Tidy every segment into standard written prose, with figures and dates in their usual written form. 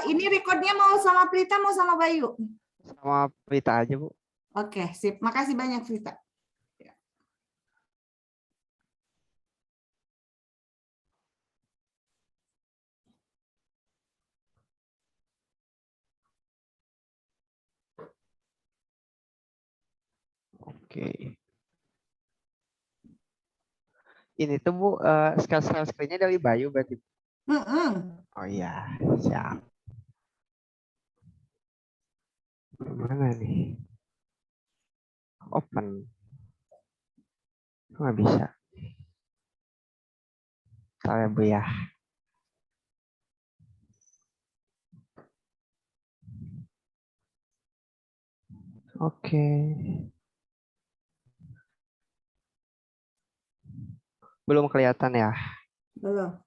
Ini recordnya mau sama Prita, mau sama Bayu? Sama Prita aja, Bu. Oke, sip. Makasih banyak, Prita. Oke. Ini tuh, Bu, share screen-nya dari Bayu berarti. Oh iya, siap. Mana nih? Open. Nggak bisa. Saya Bu ya. Oke. Belum kelihatan ya? Belum.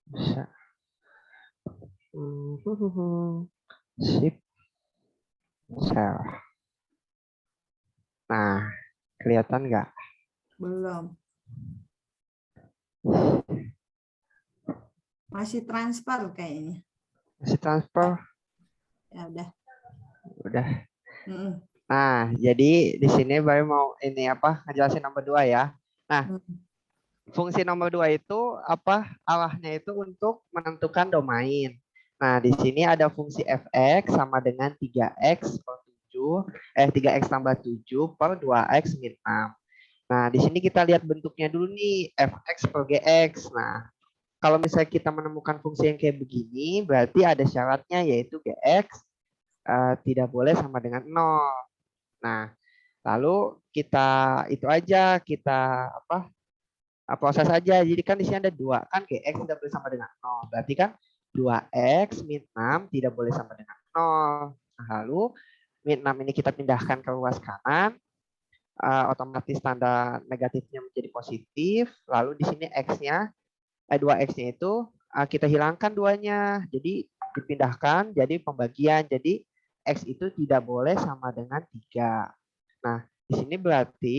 Bisa. Sip. Share. Nah, kelihatan nggak? Belum. Masih transfer kayaknya. Masih transfer? Ya udah. Udah. Nah, jadi di sini Bayu mau ini apa? Ngejelasin nomor 2 ya. Nah, fungsi nomor 2 itu apa? Arahnya itu untuk menentukan domain. Nah, di sini ada fungsi fx sama dengan 3x per 7, 3x tambah 7 per 2x min 6. Nah, di sini kita lihat bentuknya dulu nih, fx per gx. Nah, kalau misalnya kita menemukan fungsi yang kayak begini, berarti ada syaratnya yaitu gx tidak boleh sama dengan 0. Nah, lalu kita itu aja, kita apa? Proses aja. Jadi kan di sini ada 2 kan, gx tidak boleh sama dengan 0. Berarti kan 2x min 6 tidak boleh sama dengan 0. Nah, lalu min 6 ini kita pindahkan ke ruas kanan, otomatis tanda negatifnya menjadi positif. Lalu di sini x-nya 2x-nya itu kita hilangkan 2-nya. Jadi dipindahkan jadi pembagian. Jadi x itu tidak boleh sama dengan 3. Nah, di sini berarti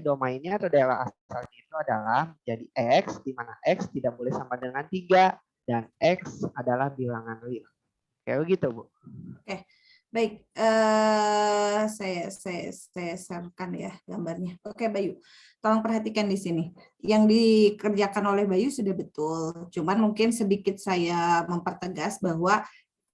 domainnya atau daerah asalnya itu adalah menjadi x, di mana x tidak boleh sama dengan 3 dan x adalah bilangan real. Kayak begitu, Bu. Oke, baik. Saya sharekan ya gambarnya. Oke, Bayu. Tolong perhatikan di sini. Yang dikerjakan oleh Bayu sudah betul. Cuman mungkin sedikit saya mempertegas bahwa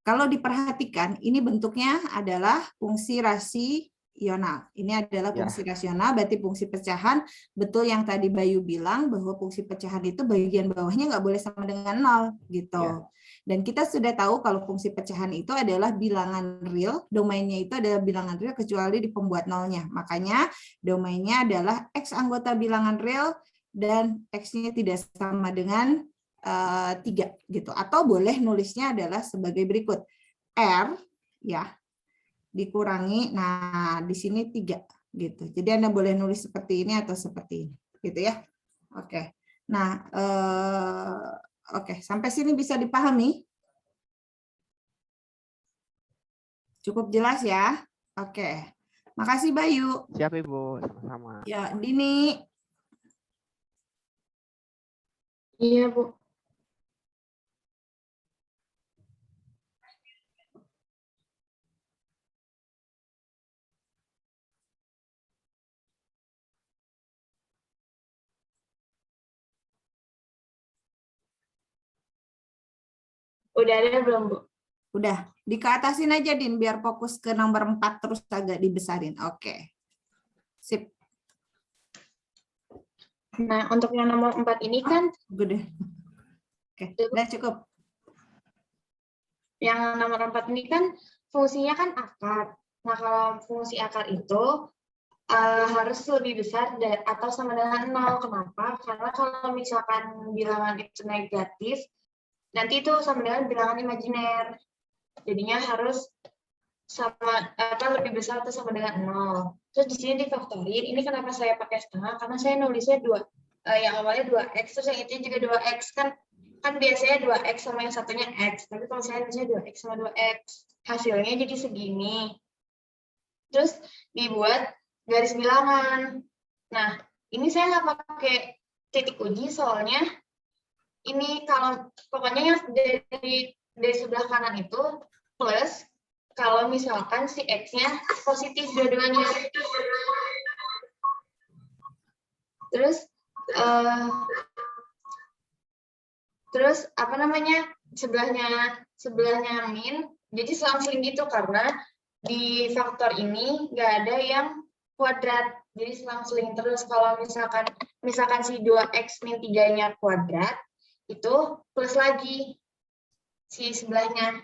kalau diperhatikan, ini bentuknya adalah fungsi rasional. Ini adalah fungsi rasional, berarti fungsi pecahan. Betul yang tadi Bayu bilang, bahwa fungsi pecahan itu bagian bawahnya nggak boleh sama dengan 0. Gitu. Dan kita sudah tahu kalau fungsi pecahan itu adalah bilangan real, domainnya itu adalah bilangan real kecuali di pembuat nolnya. Makanya domainnya adalah X anggota bilangan real dan X-nya tidak sama dengan 3 gitu, atau boleh nulisnya adalah sebagai berikut, R ya dikurangi, nah di sini 3 gitu. Jadi Anda boleh nulis seperti ini atau seperti ini gitu ya. Oke. Nah, oke, sampai sini bisa dipahami? Cukup jelas ya? Oke. Makasih Bayu. Siap Ibu, sama-sama. Ya, Dini. Iya, Bu. Udah ada belum, Bu? Udah, dikeatasin aja Din biar fokus ke nomor 4 terus agak dibesarin. Oke. Sip. Nah, untuk yang nomor 4 ini kan gede. Oke, udah cukup. Yang nomor 4 ini kan fungsinya kan akar. Nah, kalau fungsi akar itu harus lebih besar atau sama dengan 0. Kenapa? Karena kalau misalkan bilangan itu negatif, nanti itu sama dengan bilangan imajiner. Jadinya harus sama lebih besar atau sama dengan 0. Terus di sini difaktorin. Ini kenapa saya pakai setengah? Karena saya nulisnya 2. Yang awalnya 2x, terus yang itu juga 2x kan biasanya 2x sama yang satunya x. Tapi kalau saya nulisnya 2x sama 2x, hasilnya jadi segini. Terus dibuat garis bilangan. Nah, ini saya nggak pakai titik uji soalnya ini kalau pokoknya yang dari sebelah kanan itu plus kalau misalkan si X-nya positif dua-duanya. Terus apa namanya, sebelahnya min, jadi selang-seling gitu karena di faktor ini nggak ada yang kuadrat, jadi selang-seling terus. Kalau misalkan si 2x min 3-nya kuadrat, itu plus lagi si sebelahnya.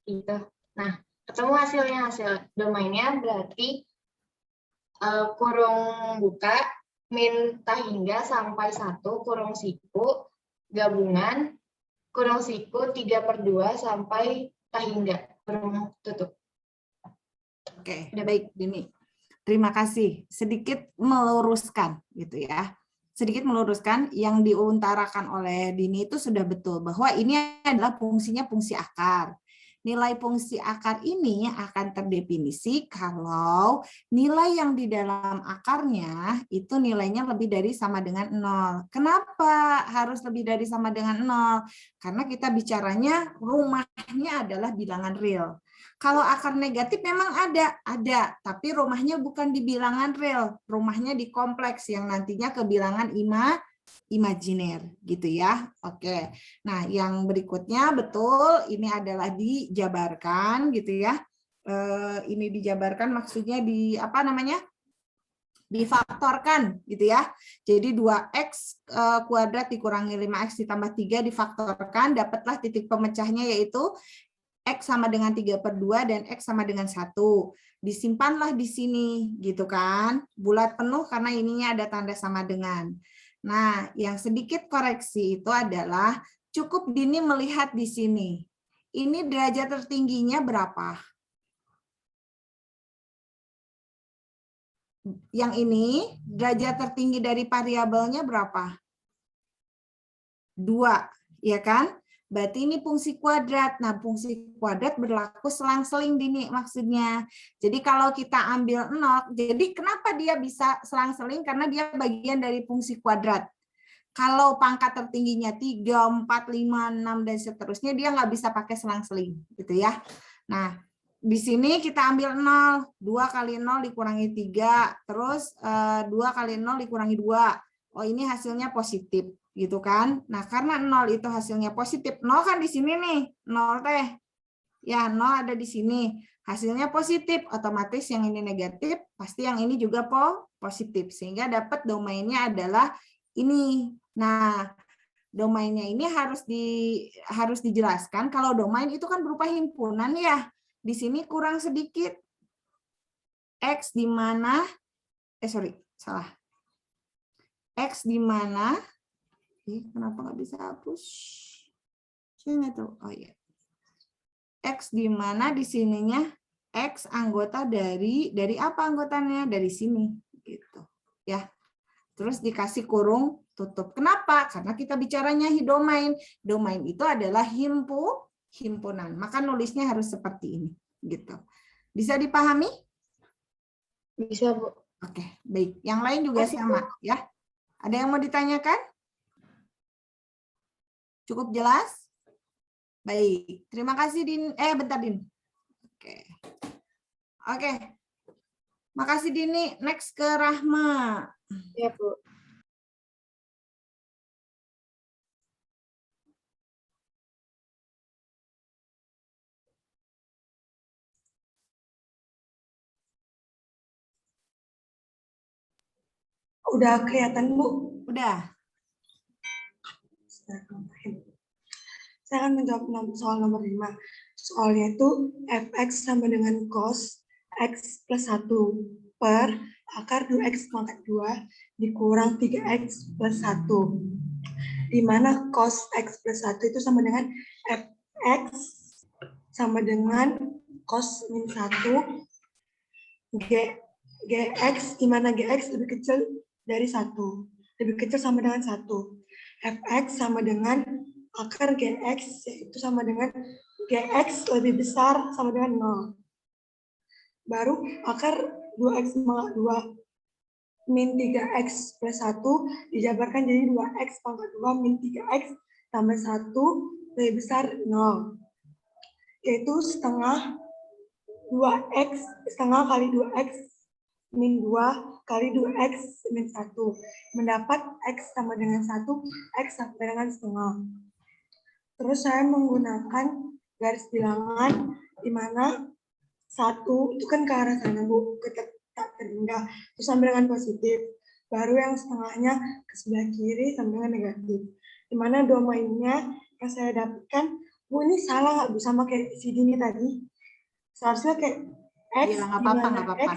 Gitu. Nah, ketemu hasil domainnya berarti kurung buka min tahingga sampai 1 kurung siku gabungan kurung siku 3/2 sampai tahingga kurung tutup. Oke, baik Dini. Terima kasih. Sedikit meluruskan gitu ya. Sedikit meluruskan yang diutarakan oleh Dini itu sudah betul bahwa ini adalah fungsinya fungsi akar. Nilai fungsi akar ini akan terdefinisi kalau nilai yang di dalam akarnya itu nilainya lebih dari sama dengan 0. Kenapa harus lebih dari sama dengan 0? Karena kita bicaranya rumahnya adalah bilangan real. Kalau akar negatif memang ada, tapi rumahnya bukan di bilangan real, rumahnya di kompleks yang nantinya ke bilangan imajiner gitu ya. Oke. Nah, yang berikutnya betul ini adalah dijabarkan gitu ya. Ini dijabarkan maksudnya di apa namanya? Difaktorkan gitu ya. Jadi 2x kuadrat dikurangi 5x ditambah 3 difaktorkan, dapatlah titik pemecahnya yaitu X sama dengan 3/2 dan X sama dengan 1. Disimpanlah di sini gitu kan. Bulat penuh karena ininya ada tanda sama dengan. Nah, yang sedikit koreksi itu adalah cukup Dini melihat di sini. Ini derajat tertingginya berapa? Yang ini derajat tertinggi dari variabelnya berapa? 2, ya kan? Berarti ini fungsi kuadrat. Nah, fungsi kuadrat berlaku selang-seling Dini maksudnya. Jadi kalau kita ambil 0, jadi kenapa dia bisa selang-seling? Karena dia bagian dari fungsi kuadrat. Kalau pangkat tertingginya 3, 4, 5, 6, dan seterusnya, dia nggak bisa pakai selang-seling. Gitu ya. Nah, di sini kita ambil 0. 2 kali 0 dikurangi 3. Terus 2 kali 0 dikurangi 2. Oh, ini hasilnya positif. Gitu kan. Nah, karena 0 itu hasilnya positif. 0 kan di sini nih. 0 teh. Ya, 0 ada di sini. Hasilnya positif. Otomatis yang ini negatif. Pasti yang ini juga positif. Sehingga dapat domainnya adalah ini. Nah, domainnya ini harus dijelaskan. Kalau domain itu kan berupa himpunan ya. Di sini kurang sedikit. X di mana? Salah. X di mana? Kenapa nggak bisa hapus? Sini tuh. Oh iya. X di mana di sininya? X anggota dari apa anggotanya? Dari sini gitu. Ya. Terus dikasih kurung tutup. Kenapa? Karena kita bicaranya domain. Domain itu adalah himpunan. Maka nulisnya harus seperti ini gitu. Bisa dipahami? Bisa, Bu. Oke, baik. Yang lain juga sama ya. Ada yang mau ditanyakan? Cukup jelas? Baik, terima kasih Din. Bentar Din. Oke. Makasih Dini. Next ke Rahma. Ya, Bu. Udah kelihatan, Bu? Udah. Saya akan menjawab soal nomor 5. Soalnya itu fx sama dengan cos x plus 1 per akar 2x pangkat 2 dikurang 3x plus 1. Di mana cos x plus 1 itu sama dengan fx sama dengan cos min 1 gx, di mana gx lebih kecil dari 1. Lebih kecil sama dengan 1. Fx sama dengan akar gx, yaitu sama dengan gx lebih besar sama dengan 0. Baru akar 2x pangkat 2 min 3x plus 1 dijabarkan jadi 2x pangkat 2 min 3x tambah 1 lebih besar 0, yaitu setengah 2x setengah kali 2x min 2 kali 2x min 1. Mendapat x sama dengan 1, x sama dengan setengah. Terus saya menggunakan garis bilangan di mana 1 itu kan ke arah sana, Bu, ke tak terhingga. Terus sama dengan positif. Baru yang setengahnya ke sebelah kiri sama dengan negatif. Di mana domainnya yang saya dapatkan, Bu, ini salah nggak, Bu, sama kayak si Dini tadi? Seharusnya kayak x Ya, nggak di apa-apa, mana nggak apa-apa.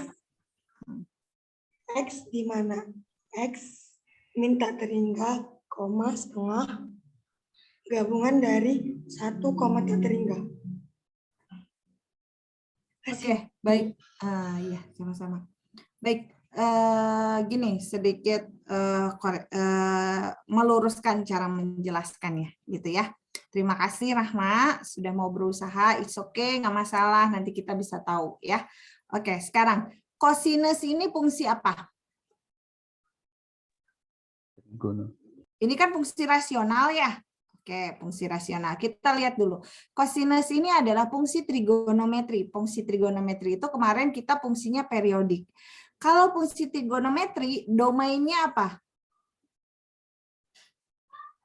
x di mana x min tak terhingga, koma setengah, gabungan dari 1, tak terhingga. Oke, baik. Ya, sama-sama. Baik, gini sedikit meluruskan cara menjelaskannya, gitu ya. Terima kasih Rahma sudah mau berusaha. It's okay, nggak masalah. Nanti kita bisa tahu ya. Oke, sekarang kosinus ini fungsi apa? Ini kan fungsi rasional ya. Oke, fungsi rasional. Kita lihat dulu. Kosinus ini adalah fungsi trigonometri. Fungsi trigonometri itu kemarin kita fungsinya periodik. Kalau fungsi trigonometri, domainnya apa?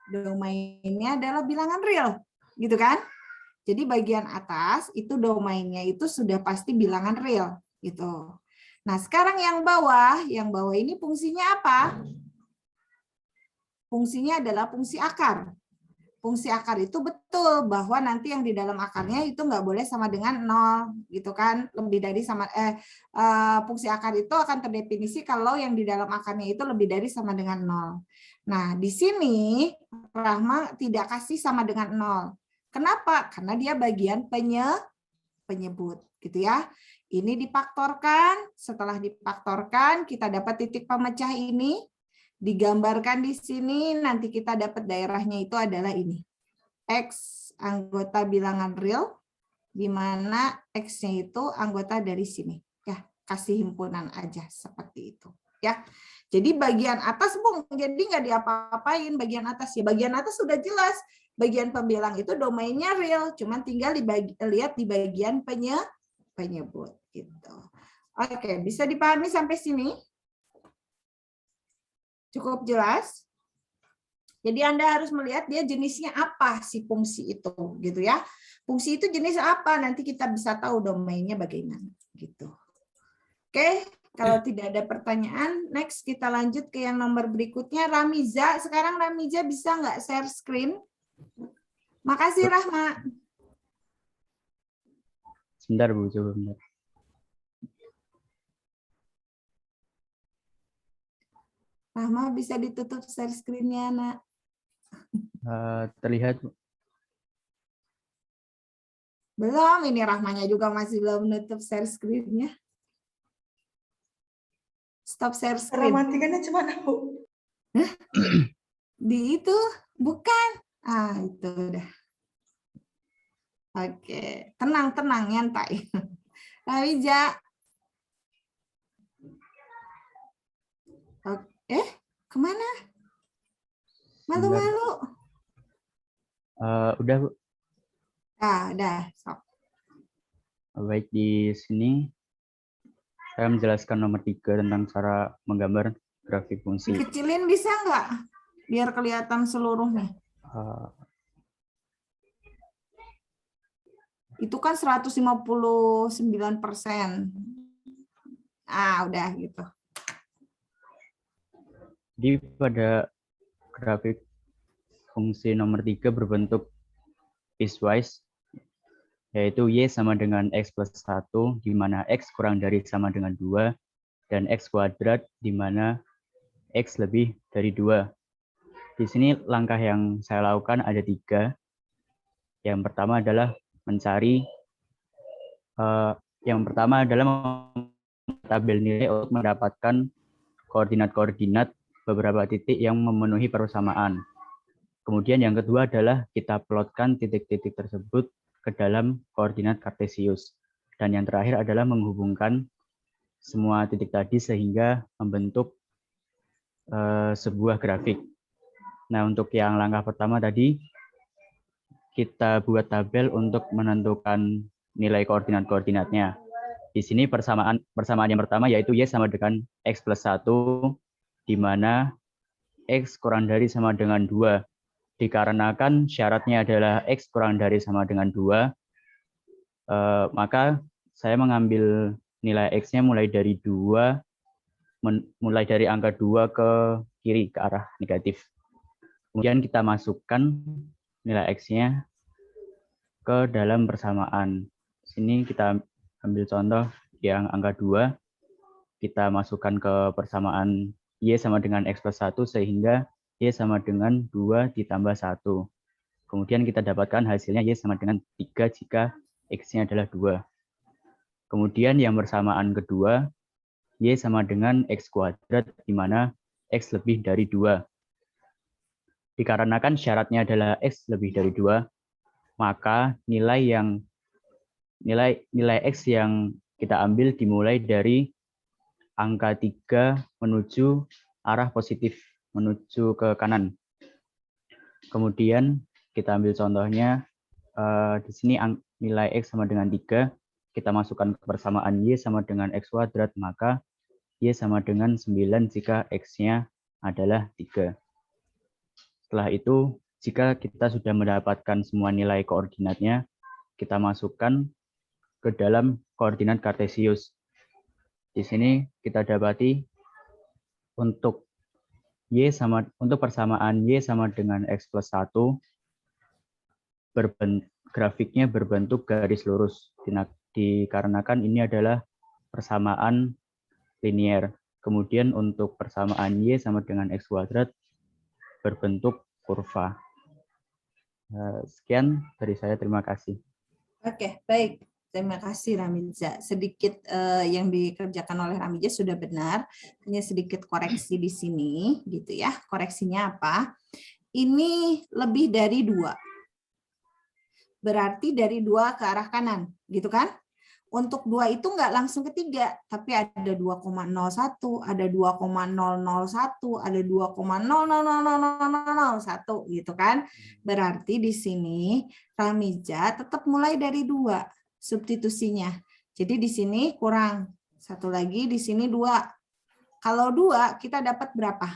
Domainnya adalah bilangan real, gitu kan? Jadi bagian atas itu domainnya itu sudah pasti bilangan real, gitu. Nah, sekarang yang bawah ini fungsinya apa? Fungsinya adalah fungsi akar. Fungsi akar itu betul bahwa nanti yang di dalam akarnya itu nggak boleh sama dengan 0, gitu kan? Lebih dari fungsi akar itu akan terdefinisi kalau yang di dalam akarnya itu lebih dari sama dengan 0. Nah, di sini Rahma tidak kasih sama dengan 0. Kenapa? Karena dia bagian penyebut, gitu ya. Ini difaktorkan, setelah difaktorkan kita dapat titik pemecah ini. Digambarkan di sini, nanti kita dapat daerahnya itu adalah ini. X anggota bilangan real, di mana X-nya itu anggota dari sini. Ya, kasih himpunan aja seperti itu. Ya, jadi bagian atas, Bung, jadi nggak diapa-apain bagian atas ya. Bagian atas sudah jelas. Bagian pembilang itu domainnya real, cuman tinggal lihat di bagian penyebut. Gitu. Oke, bisa dipahami sampai sini? Cukup jelas? Jadi Anda harus melihat dia jenisnya apa si fungsi itu, gitu ya. Fungsi itu jenis apa? Nanti kita bisa tahu domainnya bagaimana, gitu. Oke, kalau tidak ada pertanyaan, next kita lanjut ke yang nomor berikutnya. Ramiza, sekarang Ramiza bisa nggak share screen? Makasih Rahma. Sebentar Bu, coba bentar. Rahma bisa ditutup share screen-nya, Nak. Terlihat Bu. Belum, ini Rahmanya juga masih belum menutup share screen-nya. Stop share screen. Matikannya cuma Bu. Di itu, bukan. Itu udah. Oke, tenang, nyantai. Ramiza. Kemana? Malu-malu. Udah Bu. Udah. Sok. Baik, di sini saya menjelaskan nomor 3 tentang cara menggambar grafik fungsi. Dikecilin bisa nggak? Biar kelihatan seluruhnya. Itu kan 159%. Udah gitu. Jadi pada grafik fungsi nomor 3 berbentuk piecewise, yaitu Y sama dengan X plus 1, di mana X kurang dari sama dengan 2, dan X kuadrat, di mana X lebih dari 2. Di sini langkah yang saya lakukan ada 3. Yang pertama adalah mencari, tabel nilai untuk mendapatkan koordinat-koordinat beberapa titik yang memenuhi persamaan. Kemudian yang kedua adalah kita plotkan titik-titik tersebut ke dalam koordinat kartesius. Dan yang terakhir adalah menghubungkan semua titik tadi sehingga membentuk sebuah grafik. Nah, untuk yang langkah pertama tadi, kita buat tabel untuk menentukan nilai koordinat-koordinatnya. Di sini persamaan yang pertama yaitu Y sama dengan X plus 1, di mana X kurang dari sama dengan 2. Dikarenakan syaratnya adalah X kurang dari sama dengan 2, maka saya mengambil nilai X-nya mulai dari 2, mulai dari angka 2 ke kiri, ke arah negatif. Kemudian kita masukkan nilai X-nya ke dalam persamaan. Sini kita ambil contoh yang angka 2, kita masukkan ke persamaan Y sama dengan X plus 1, sehingga Y sama dengan 2 ditambah 1. Kemudian kita dapatkan hasilnya Y sama dengan 3 jika X-nya adalah 2. Kemudian yang bersamaan kedua, Y sama dengan X kuadrat, di mana X lebih dari 2. Dikarenakan syaratnya adalah X lebih dari 2, maka nilai X yang kita ambil dimulai dari angka 3 menuju arah positif, menuju ke kanan. Kemudian kita ambil contohnya, di sini nilai X sama dengan 3, kita masukkan ke persamaan Y sama dengan X kuadrat, maka Y sama dengan 9 jika X-nya adalah 3. Setelah itu, jika kita sudah mendapatkan semua nilai koordinatnya, kita masukkan ke dalam koordinat kartesius. Di sini kita dapati untuk persamaan Y sama dengan X plus 1, grafiknya berbentuk garis lurus, dikarenakan ini adalah persamaan linier. Kemudian untuk persamaan Y sama dengan X kuadrat berbentuk kurva. Sekian dari saya, terima kasih. Oke, baik. Terima kasih Ramiza. Sedikit yang dikerjakan oleh Ramiza sudah benar, hanya sedikit koreksi di sini, gitu ya. Koreksinya apa? Ini lebih dari 2. Berarti dari 2 ke arah kanan, gitu kan? Untuk 2 itu nggak langsung ke 3, tapi ada 2,01, ada 2,001, ada 2,0000001 gitu kan. Berarti di sini Ramiza tetap mulai dari 2 substitusinya. Jadi di sini kurang 1 lagi, di sini 2. Kalau 2 kita dapat berapa?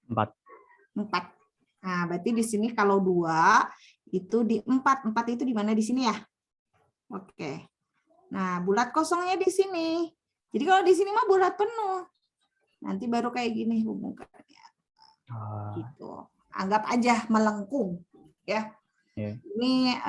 4. Nah, berarti di sini kalau 2 itu di 4. 4 itu di mana di sini ya? Oke. Nah, bulat kosongnya di sini. Jadi kalau di sini mah bulat penuh. Nanti baru kayak gini hubungannya. Gitu. Anggap aja melengkung, ya. Yeah. Ini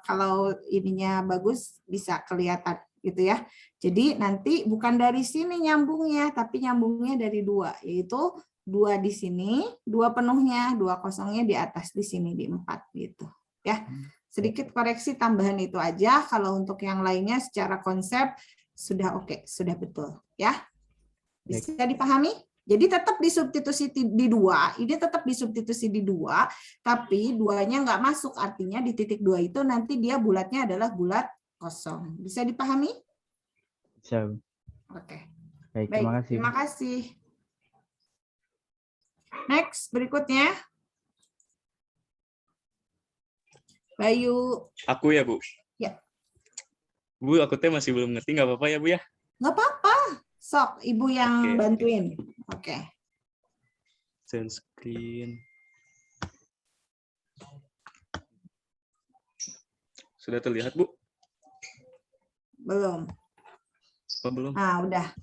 kalau ininya bagus bisa kelihatan gitu ya. Jadi nanti bukan dari sini nyambungnya, tapi nyambungnya dari 2, yaitu 2 di sini, 2 penuhnya, 2 kosongnya di atas di sini di 4 gitu, ya. Sedikit koreksi tambahan itu aja. Kalau untuk yang lainnya secara konsep sudah oke, sudah betul, ya. Bisa dipahami? Jadi tetap disubstitusi di 2, ini tetap disubstitusi di 2, tapi 2-nya nggak masuk, artinya di titik 2 itu nanti dia bulatnya adalah bulat kosong. Bisa dipahami? Bisa. Oke. Baik, Baik, terima kasih. Next, berikutnya. Bayu. Aku ya, Bu? Ya. Bu, aku masih belum ngerti, nggak apa-apa ya, Bu ya? Nggak apa-apa. Sok, Ibu yang bantuin. Oke. Share screen. Sudah terlihat, Bu? Belum. Oh, belum? Ah, udah.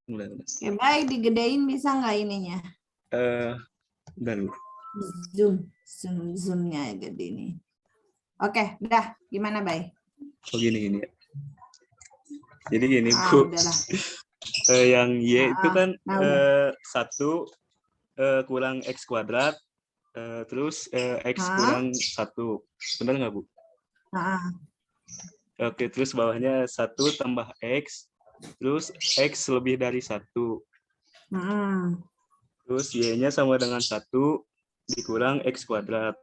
Udah. Oke, baik, digedein bisa nggak ininya? Bentar, Bu. Zoom-nya gede nih. Oke, udah. Gimana, Bay? Oh, gini ya. Jadi gini, Bu. Udahlah. Yang Y itu kan 1 kurang X kuadrat, terus X kurang 1. Benar nggak, Bu? Oke, terus bawahnya 1 tambah X, terus X lebih dari 1. Terus Y-nya sama dengan 1 dikurang X kuadrat.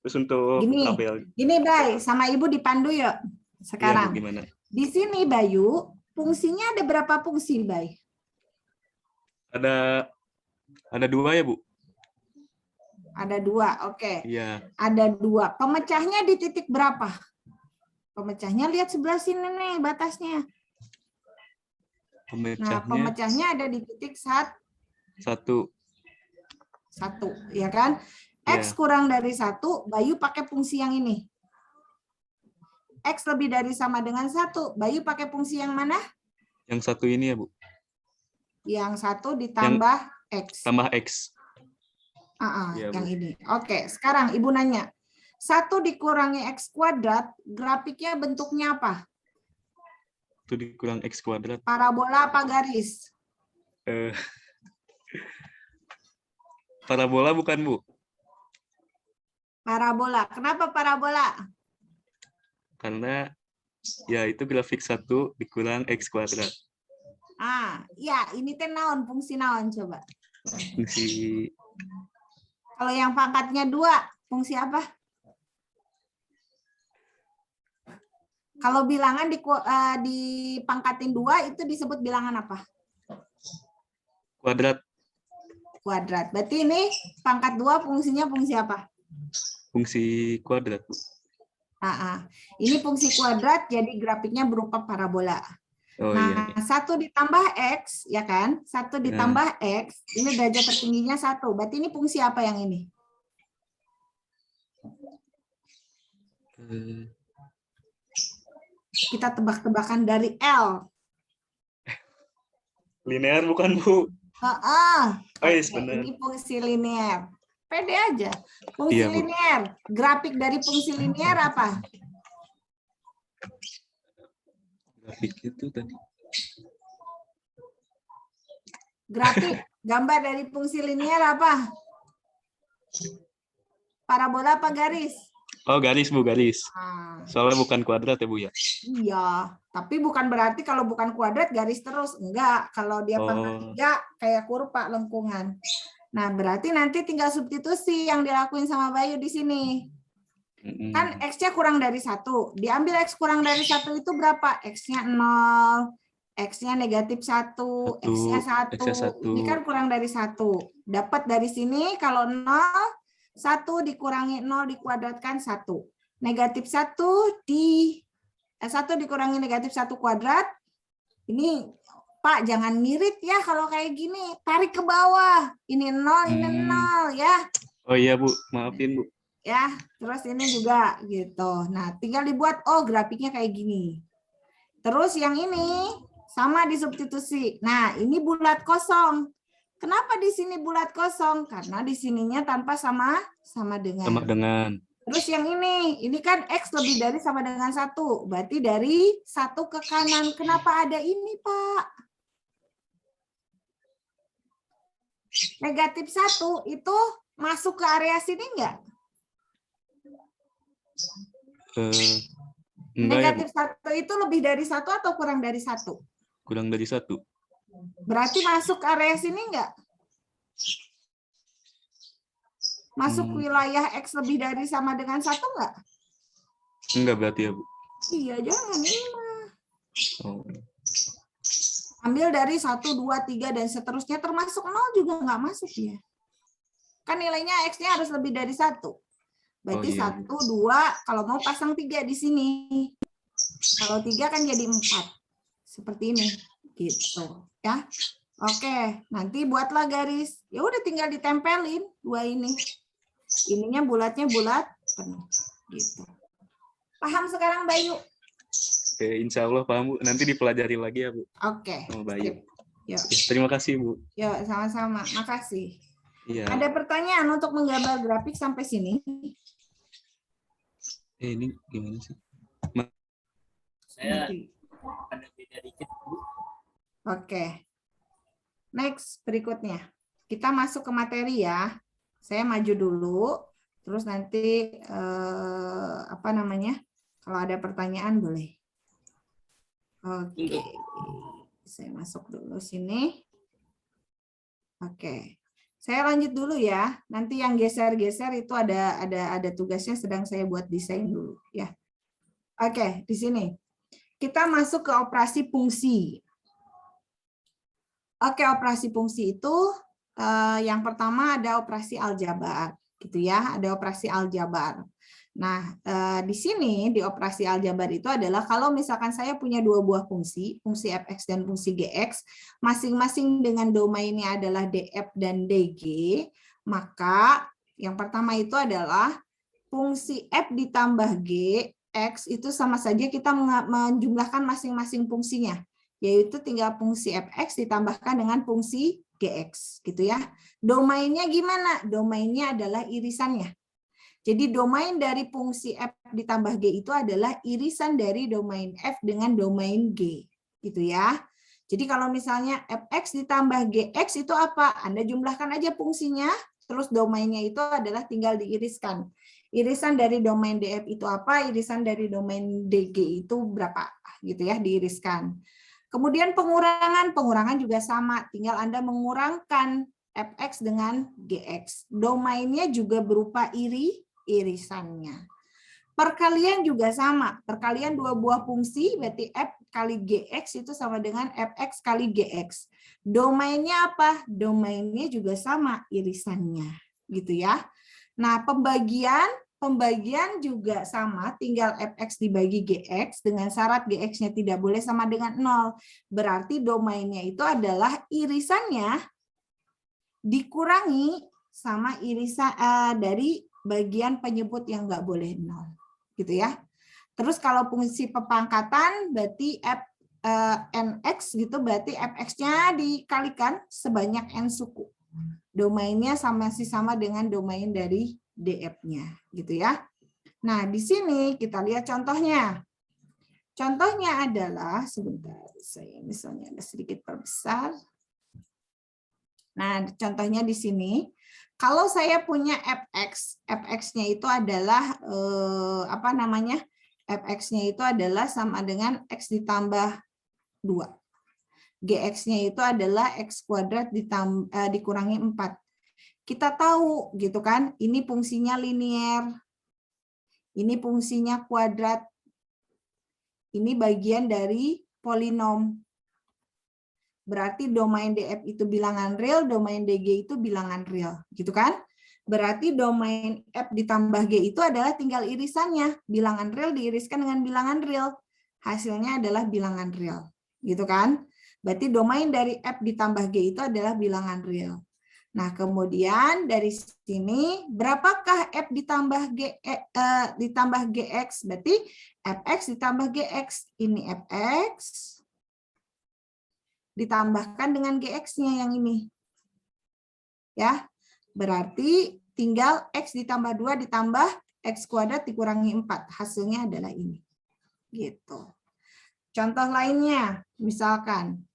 Terus untuk tabel. Gini, Bay, sama Ibu dipandu yuk. Sekarang. Ya, gimana? Di sini, Bayu, fungsinya ada berapa fungsi, Bay? Ada 2 ya, Bu? Ada 2, oke. Iya. Ada 2. Pemecahnya di titik berapa? Pemecahnya lihat sebelah sini nih batasnya. Nah, pemecahnya ada di titik 1, 1. ya kan? X Iya. kurang dari 1, Bayu pakai fungsi yang ini. X lebih dari sama dengan 1, Bayu pakai fungsi yang mana? Yang 1 ini ya, Bu. Yang 1 ditambah X. Tambah X. Ya, yang Bu. ini. Oke, sekarang Ibu nanya. 1 dikurangi X kuadrat, grafiknya bentuknya apa? 1 dikurang X kuadrat. Parabola apa garis? Parabola bukan, Bu? Parabola. Kenapa parabola? Karena ya itu grafik 1 dikurang X kuadrat. Ya, ini teh naon, fungsi naon coba. Fungsi Kalau yang pangkatnya 2, fungsi apa? Kalau bilangan dipangkatin 2 itu disebut bilangan apa? kuadrat. Kuadrat. Berarti ini pangkat 2 fungsinya fungsi apa? Fungsi kuadrat, Bu. Ini fungsi kuadrat, jadi grafiknya berupa parabola. Oh Nah, iya. 1 ditambah X, ya kan? 1 ditambah X, ini derajat tertingginya 1. Berarti ini fungsi apa yang ini? Kita tebak-tebakan dari L. Linear bukan, Bu? Oke, Benar. ini fungsi linear. Pede aja. Fungsi Iya, Bu. linear. Grafik dari fungsi linear apa? Grafik itu tadi. Grafik gambar dari fungsi linear apa? Parabola apa garis? Oh, garis, Bu, garis. Soalnya bukan kuadrat ya, Bu ya? Iya, tapi bukan berarti kalau bukan kuadrat garis terus. Enggak, kalau dia pangkat 3 kayak kurva lengkungan. Nah, berarti nanti tinggal substitusi yang dilakuin sama Bayu di sini. Kan X-nya kurang dari 1. Diambil X kurang dari 1 itu berapa? X-nya 0, X-nya negatif 1, X-nya 1. Ini kan kurang dari 1. Dapat dari sini kalau 0, 1 dikurangi 0 dikuadratkan 1. Negatif 1 dikurangi negatif 1 kuadrat. Ini Pak, jangan ngirit ya kalau kayak gini. Tarik ke bawah. Ini 0, ini 0 ya. Oh iya, Bu. Maafin, Bu. Ya, terus ini juga gitu. Nah, tinggal dibuat, grafiknya kayak gini. Terus yang ini sama disubstitusi. Nah, ini bulat kosong. Kenapa di sini bulat kosong? Karena di sininya tanpa sama dengan. Sama dengan. Terus yang ini kan X lebih dari sama dengan 1. Berarti dari 1 ke kanan. Kenapa ada ini, Pak? Negatif 1 itu masuk ke area sini enggak? Negatif ya, 1 itu lebih dari 1 atau kurang dari 1? Kurang dari 1. Berarti masuk ke area sini enggak? Masuk wilayah X lebih dari sama dengan 1 enggak? Enggak berarti ya, Bu? Iya, jangan ini mah. Oh. Ambil dari 1, 2, 3, dan seterusnya, termasuk 0 juga enggak masuk ya. Kan nilainya X-nya harus lebih dari 1. Berarti 1, 2, kalau mau pasang 3 di sini. Kalau 3 kan jadi 4. Seperti ini. Gitu. Ya. Oke, nanti buatlah garis. Ya udah tinggal ditempelin 2 ini. Ininya bulatnya bulat penuh. Gitu. Paham sekarang, Bayu? Oke, insya Allah paham, Bu. Nanti dipelajari lagi ya, Bu. Oke. Sama Bayu. Yuk. Terima kasih, Bu. Yuk, sama-sama. Makasih. Iya. Ada pertanyaan untuk menggambar grafik sampai sini? Ini gimana sih? Saya ada beda dikit, Bu. Oke. Next, berikutnya. Kita masuk ke materi ya. Saya maju dulu, terus nanti kalau ada pertanyaan boleh. Oke. Saya masuk dulu sini. Oke. Saya lanjut dulu ya. Nanti yang geser-geser itu ada tugasnya, sedang saya buat desain dulu ya. Oke, di sini. Kita masuk ke operasi fungsi. Oke, operasi fungsi itu yang pertama ada operasi aljabar. gitu ya, ada operasi aljabar. Nah, di sini di operasi aljabar itu adalah kalau misalkan saya punya dua buah fungsi fx dan fungsi gx, masing-masing dengan domainnya adalah df dan dg, maka yang pertama itu adalah fungsi f ditambah g, x itu sama saja kita menjumlahkan masing-masing fungsinya, yaitu tinggal fungsi fx ditambahkan dengan fungsi gx, gitu ya. Domainnya gimana? Domainnya adalah irisannya. Jadi domain dari fungsi f ditambah g itu adalah irisan dari domain f dengan domain g, gitu ya. Jadi kalau misalnya fx ditambah gx itu apa? Anda jumlahkan aja fungsinya, terus domainnya itu adalah tinggal diiriskan. Irisan dari domain df itu apa? Irisan dari domain dg itu berapa? Gitu ya, diiriskan. Kemudian pengurangan juga sama, tinggal Anda mengurangkan fx dengan gx. Domainnya juga berupa irisannya. Perkalian juga sama. Perkalian dua buah fungsi berarti f kali gx itu sama dengan fx kali gx. Domainnya apa? Domainnya juga sama, irisannya. Gitu ya. Nah, pembagian juga sama, tinggal fx dibagi gx dengan syarat gx-nya tidak boleh sama dengan 0. Berarti domainnya itu adalah irisannya dikurangi sama irisan dari bagian penyebut yang nggak boleh 0, gitu ya. Terus kalau fungsi pepangkatan berarti nx gitu, berarti fx-nya dikalikan sebanyak n suku. Domainnya sama dengan domain dari df-nya, gitu ya. Nah, di sini kita lihat contohnya. Contohnya adalah, sebentar, saya misalnya ada sedikit perbesar. Nah, contohnya di sini. Kalau saya punya fx-nya itu adalah fx-nya itu adalah sama dengan x ditambah 2. Gx-nya itu adalah x kuadrat dikurangi 4. Kita tahu gitu kan, ini fungsinya linier. Ini fungsinya kuadrat. Ini bagian dari polinom. Berarti domain df itu bilangan real, domain dg itu bilangan real, gitu kan? Berarti domain f ditambah g itu adalah tinggal irisannya, bilangan real diiriskan dengan bilangan real, hasilnya adalah bilangan real, gitu kan? Berarti domain dari f ditambah g itu adalah bilangan real. Nah, kemudian dari sini berapakah f ditambah gx? Berarti fx ditambah gx, ini fx ditambahkan dengan gx-nya yang ini. Ya. Berarti tinggal x ditambah 2 ditambah x kuadrat dikurangi 4. Hasilnya adalah ini. Gitu. Contoh lainnya, misalkan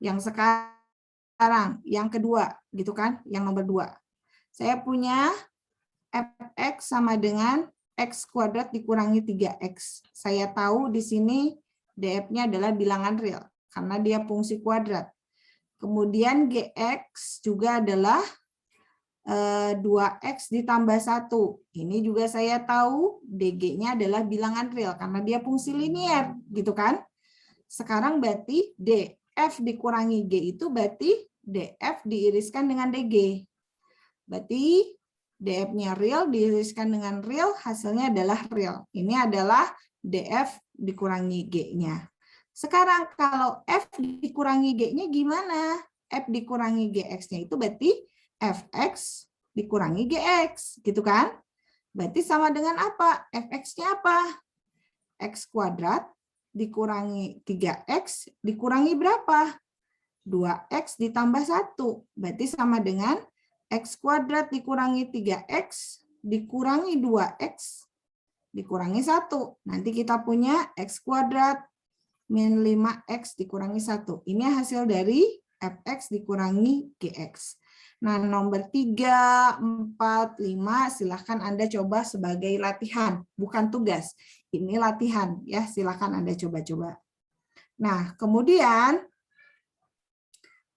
yang sekarang, yang kedua, gitu kan? Yang nomor 2. Saya punya fx sama dengan x kuadrat dikurangi 3x. Saya tahu di sini df-nya adalah bilangan real karena dia fungsi kuadrat. Kemudian gx juga adalah 2x ditambah 1. Ini juga saya tahu dg-nya adalah bilangan real karena dia fungsi linier, gitu kan? Sekarang berarti df dikurangi g itu berarti df diiriskan dengan dg. Berarti df-nya real diiriskan dengan real, hasilnya adalah real. Ini adalah df dikurangi g-nya. Sekarang kalau f dikurangi g-nya gimana? F dikurangi gx-nya itu berarti fx dikurangi gx, gitu kan? Berarti sama dengan apa? Fx-nya apa? X kuadrat dikurangi 3x dikurangi berapa? 2x ditambah 1. Berarti sama dengan x kuadrat dikurangi 3x dikurangi 2x dikurangi 1. Nanti kita punya x kuadrat min 5x dikurangi 1. Ini hasil dari fx dikurangi gx. Nah, nomor 3, 4, 5 silahkan Anda coba sebagai latihan, bukan tugas. Ini latihan, ya silahkan Anda coba-coba. Nah, kemudian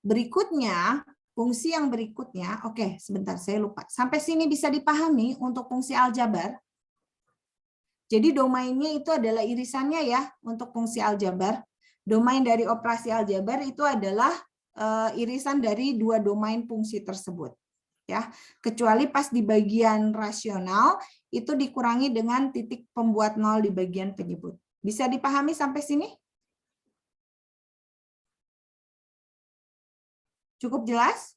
berikutnya, fungsi yang berikutnya, oke sebentar saya lupa. Sampai sini bisa dipahami untuk fungsi aljabar. Jadi domainnya itu adalah irisannya ya untuk fungsi aljabar. Domain dari operasi aljabar itu adalah irisan dari dua domain fungsi tersebut. ya, kecuali pas di bagian rasional itu dikurangi dengan titik pembuat nol di bagian penyebut. Bisa dipahami sampai sini? Cukup jelas?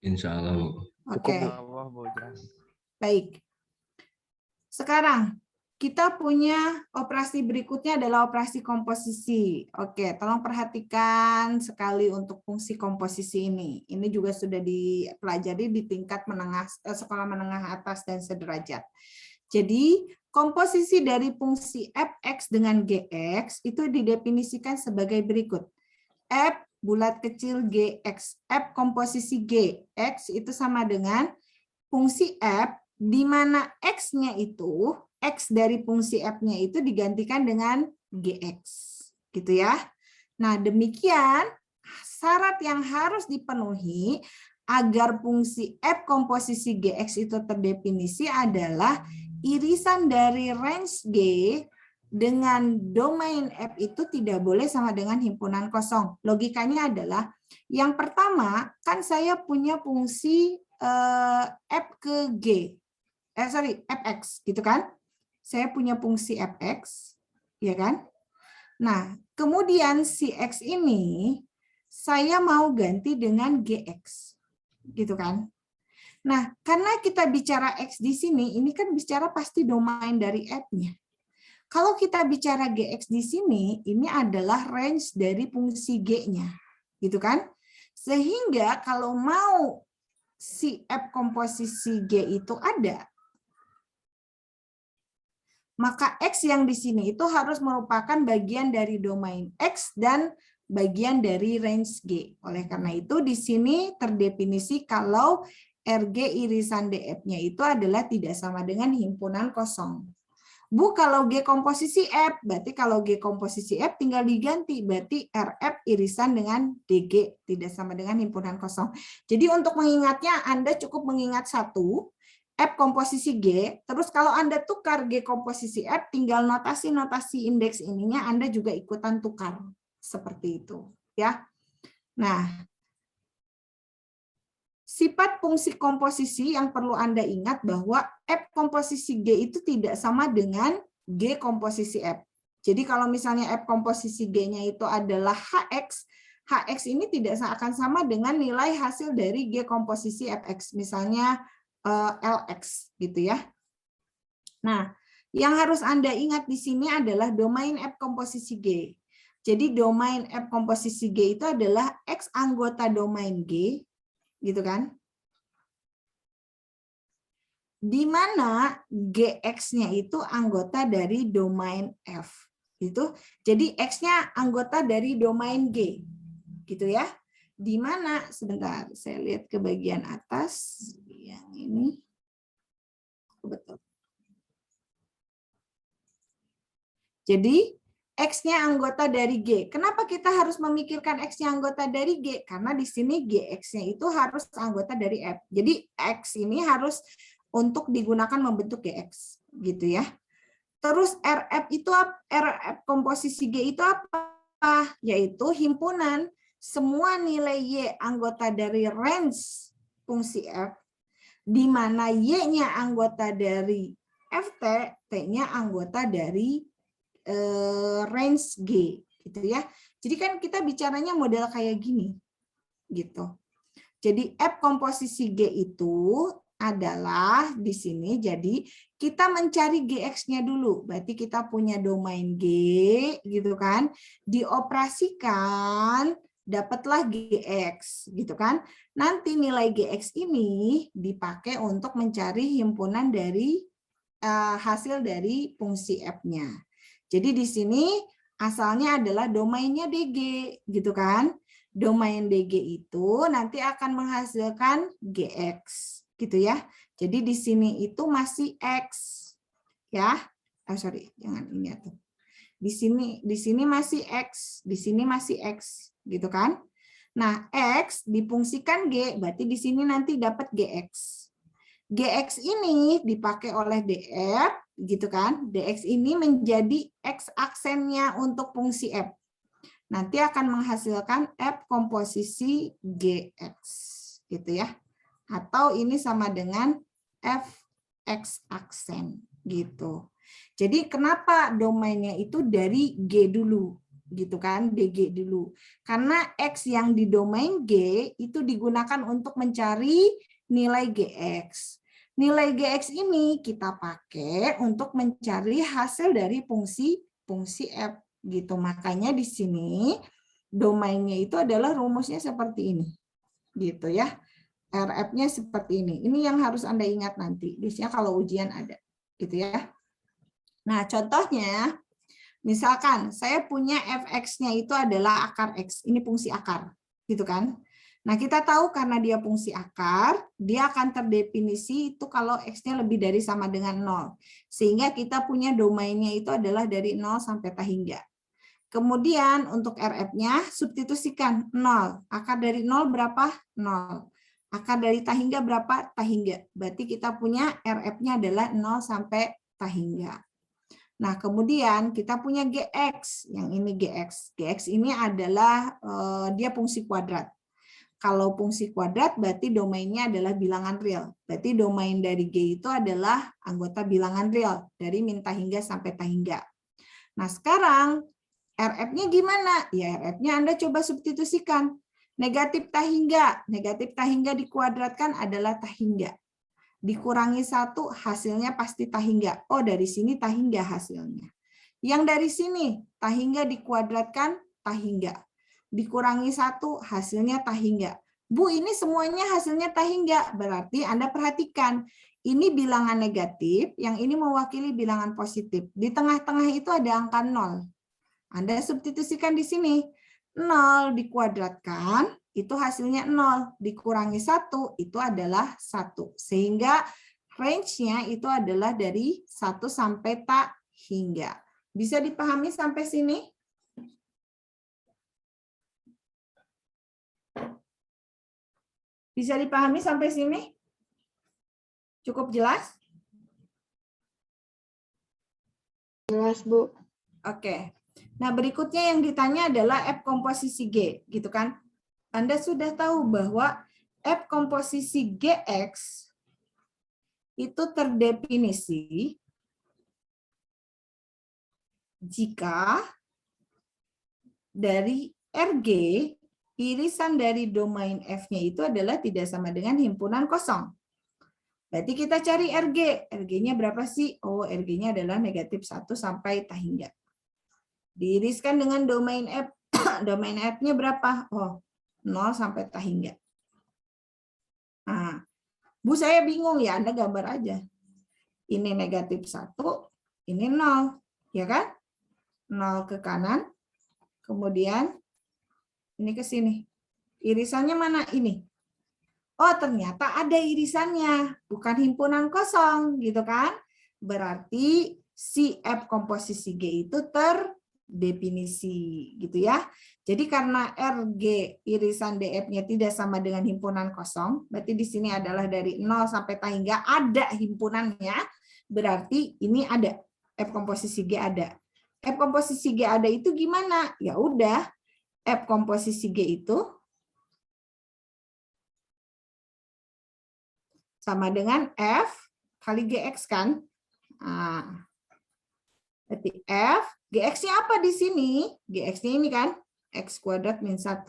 Insya Allah, Bu. Oke. Allah, Bu, jelas. Baik. Sekarang kita punya operasi berikutnya adalah operasi komposisi. Oke, tolong perhatikan sekali untuk fungsi komposisi ini. Ini juga sudah dipelajari di tingkat menengah, sekolah menengah atas dan sederajat. Jadi, komposisi dari fungsi fx dengan gx itu didefinisikan sebagai berikut. F bulat kecil gx, f komposisi gx itu sama dengan fungsi f di mana x-nya itu, x dari fungsi f-nya itu digantikan dengan gx, gitu ya. Nah, demikian syarat yang harus dipenuhi agar fungsi f komposisi gx itu terdefinisi adalah irisan dari range G dengan domain F itu tidak boleh sama dengan himpunan kosong. Logikanya adalah yang pertama kan saya punya fungsi F ke G. Fx gitu kan? Saya punya fungsi fx, ya kan? Nah, kemudian si x ini saya mau ganti dengan gx, gitu kan? Nah, karena kita bicara x di sini, ini kan bicara pasti domain dari f-nya. Kalau kita bicara gx di sini, ini adalah range dari fungsi g-nya, gitu kan? Sehingga kalau mau si f komposisi g itu ada, maka X yang di sini itu harus merupakan bagian dari domain X dan bagian dari range G. Oleh karena itu di sini terdefinisi kalau RG irisan DF-nya itu adalah tidak sama dengan himpunan kosong. Bu, kalau G komposisi F, berarti kalau G komposisi F tinggal diganti, berarti RF irisan dengan DG, tidak sama dengan himpunan kosong. Jadi untuk mengingatnya Anda cukup mengingat satu, F komposisi G, terus kalau Anda tukar G komposisi F, tinggal notasi-notasi indeks ininya Anda juga ikutan tukar. Seperti itu. Ya. Nah, sifat fungsi komposisi yang perlu Anda ingat bahwa F komposisi G itu tidak sama dengan G komposisi F. Jadi kalau misalnya F komposisi G-nya itu adalah HX, HX ini tidak akan sama dengan nilai hasil dari G komposisi FX. Misalnya LX gitu ya. Nah, yang harus Anda ingat di sini adalah domain F komposisi G. Jadi domain F komposisi G itu adalah X anggota domain G, gitu kan? Di mana GX-nya itu anggota dari domain F. Gitu. Jadi X-nya anggota dari domain G. Gitu ya. Di mana sebentar saya lihat ke bagian atas yang ini betul. Jadi X-nya anggota dari G. Kenapa kita harus memikirkan X-nya anggota dari G? Karena di sini GX-nya itu harus anggota dari F. Jadi X ini harus untuk digunakan membentuk GX, gitu ya. Terus RF itu RF komposisi G itu apa? Yaitu himpunan semua nilai Y anggota dari range fungsi F, di mana Y-nya anggota dari FT, T-nya anggota dari range G, gitu ya. Jadi kan kita bicaranya model kayak gini, gitu. Jadi F komposisi G itu adalah di sini, jadi kita mencari GX-nya dulu. Berarti kita punya domain G, gitu kan, dioperasikan, dapatlah GX, gitu kan. Nanti nilai GX ini dipakai untuk mencari himpunan dari hasil dari fungsi F-nya. Jadi di sini asalnya adalah domainnya DG, gitu kan. Domain DG itu nanti akan menghasilkan GX, gitu ya. Jadi di sini itu masih X, ya. Sorry, jangan ini tuh. Di sini masih X, di sini masih X, gitu kan? Nah, X difungsikan G, berarti di sini nanti dapat GX. GX ini dipakai oleh DF, gitu kan? DX ini menjadi X aksennya untuk fungsi F. Nanti akan menghasilkan F komposisi GX, gitu ya. atau ini sama dengan fx aksen gitu. Jadi kenapa domainnya itu dari G dulu gitu kan, DG dulu. Karena X yang di domain G itu digunakan untuk mencari nilai GX. Nilai GX ini kita pakai untuk mencari hasil dari fungsi F gitu. Makanya di sini domainnya itu adalah rumusnya seperti ini. Gitu ya. RF-nya seperti ini. Ini yang harus Anda ingat nanti. Biasanya kalau ujian ada gitu ya. Nah, contohnya misalkan saya punya fx-nya itu adalah akar X. Ini fungsi akar, gitu kan? Nah, kita tahu karena dia fungsi akar, dia akan terdefinisi itu kalau X-nya lebih dari sama dengan 0. Sehingga kita punya domainnya itu adalah dari 0 sampai tah hingga. Kemudian untuk RF-nya substitusikan 0. Akar dari 0 berapa? 0. Akar dari tah hingga berapa? Tah hingga. Berarti kita punya RF-nya adalah 0 sampai tah hingga. Nah, kemudian kita punya GX, yang ini GX. GX ini adalah dia fungsi kuadrat. Kalau fungsi kuadrat berarti domainnya adalah bilangan real. Berarti domain dari G itu adalah anggota bilangan real dari min tah hingga sampai tah hingga. Nah, sekarang RF-nya gimana? Ya, RF-nya Anda coba substitusikan. Negatif tah hingga dikuadratkan adalah tah hingga. Dikurangi 1 hasilnya pasti tah hingga. Oh, dari sini tah hingga hasilnya. Yang dari sini tah hingga dikuadratkan tah hingga. Dikurangi 1 hasilnya tah hingga. Bu, ini semuanya hasilnya tah hingga. Berarti Anda perhatikan, ini bilangan negatif, yang ini mewakili bilangan positif. Di tengah-tengah itu ada angka 0. Anda substitusikan di sini. 0 dikuadratkan, itu hasilnya 0. Dikurangi 1, itu adalah 1. Sehingga range-nya itu adalah dari 1 sampai tah hingga. Bisa dipahami sampai sini? Bisa dipahami sampai sini? Cukup jelas? Jelas, Bu. Oke. Nah, berikutnya yang ditanya adalah F komposisi G, gitu kan? Anda sudah tahu bahwa F komposisi GX itu terdefinisi jika dari RG, irisan dari domain F-nya itu adalah tidak sama dengan himpunan kosong. Berarti kita cari RG. RG-nya berapa sih? Oh, RG-nya adalah negatif 1 sampai tah hingga. Diiriskan dengan domain F. Domain F-nya berapa? Oh, 0 sampai tah hingga. Nah, Bu, saya bingung ya, Anda gambar aja. Ini negatif 1, ini 0. Ya kan? 0 ke kanan, kemudian ini ke sini. Irisannya mana? Ini. Oh, ternyata ada irisannya, bukan himpunan kosong, gitu kan? Berarti si F komposisi G itu terdefinisi, gitu ya. Jadi karena RG irisan DF-nya tidak sama dengan himpunan kosong, berarti di sini adalah dari 0 sampai tah hingga ada himpunannya, berarti ini ada F komposisi G ada. F komposisi G ada itu gimana? Ya udah, F komposisi G itu sama dengan F kali GX kan? Nah, berarti F, GX-nya apa di sini? GX-nya ini kan? X kuadrat min 1.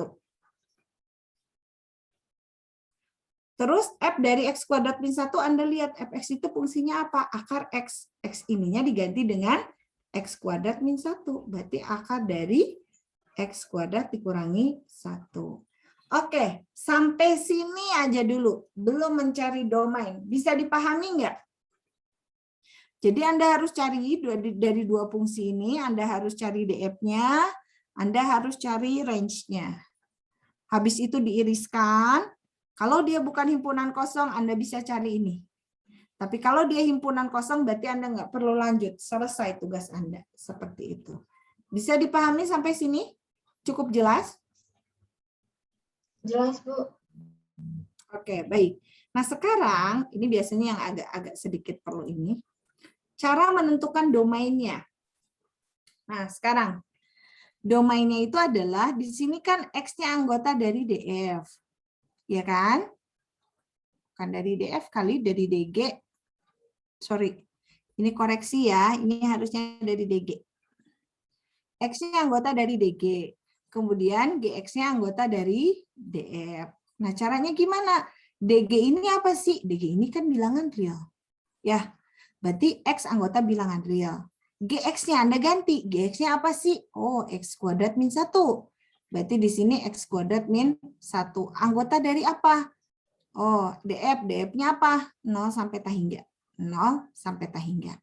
Terus F dari X kuadrat min 1, Anda lihat Fx itu fungsinya apa? Akar X. X ininya diganti dengan X kuadrat min 1. Berarti akar dari X kuadrat dikurangi 1. Oke, sampai sini aja dulu. Belum mencari domain. Bisa dipahami nggak? Jadi Anda harus cari dari dua fungsi ini, Anda harus cari DF-nya, Anda harus cari range-nya. Habis itu diiriskan. Kalau dia bukan himpunan kosong, Anda bisa cari ini. Tapi kalau dia himpunan kosong, berarti Anda nggak perlu lanjut. Selesai tugas Anda. Seperti itu. Bisa dipahami sampai sini? Cukup jelas? Jelas, Bu. Oke, baik. Nah, sekarang ini biasanya yang agak sedikit perlu ini. Cara menentukan domainnya. Nah, sekarang domainnya itu adalah di sini kan X-nya anggota dari DF. Ya kan? bukan dari DF kali, dari DG. Sorry, ini koreksi ya, ini harusnya dari DG. X-nya anggota dari DG, kemudian GX-nya anggota dari DF. Nah, caranya gimana? DG ini apa sih? DG ini kan bilangan real. Ya, berarti X anggota bilangan real. GX-nya Anda ganti. GX-nya apa sih? Oh, X kuadrat min 1. Berarti di sini X kuadrat min 1. Anggota dari apa? Oh, DF. DF-nya apa? 0 sampai tah hingga. 0 sampai tah hingga.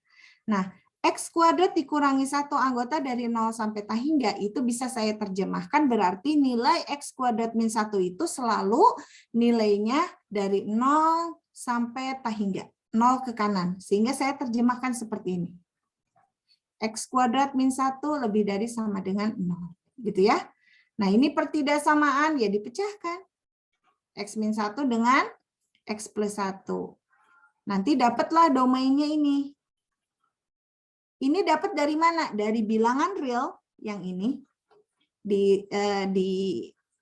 Nah, X kuadrat dikurangi 1 anggota dari 0 sampai tah hingga itu bisa saya terjemahkan berarti nilai X kuadrat min 1 itu selalu nilainya dari 0 sampai tah hingga. 0 ke kanan. Sehingga saya terjemahkan seperti ini. X kuadrat min 1 lebih dari sama dengan 0. Gitu ya. Nah ini pertidaksamaan ya dipecahkan. X min 1 dengan X plus 1. Nanti dapatlah domainnya ini. Ini dapat dari mana? Dari bilangan real yang ini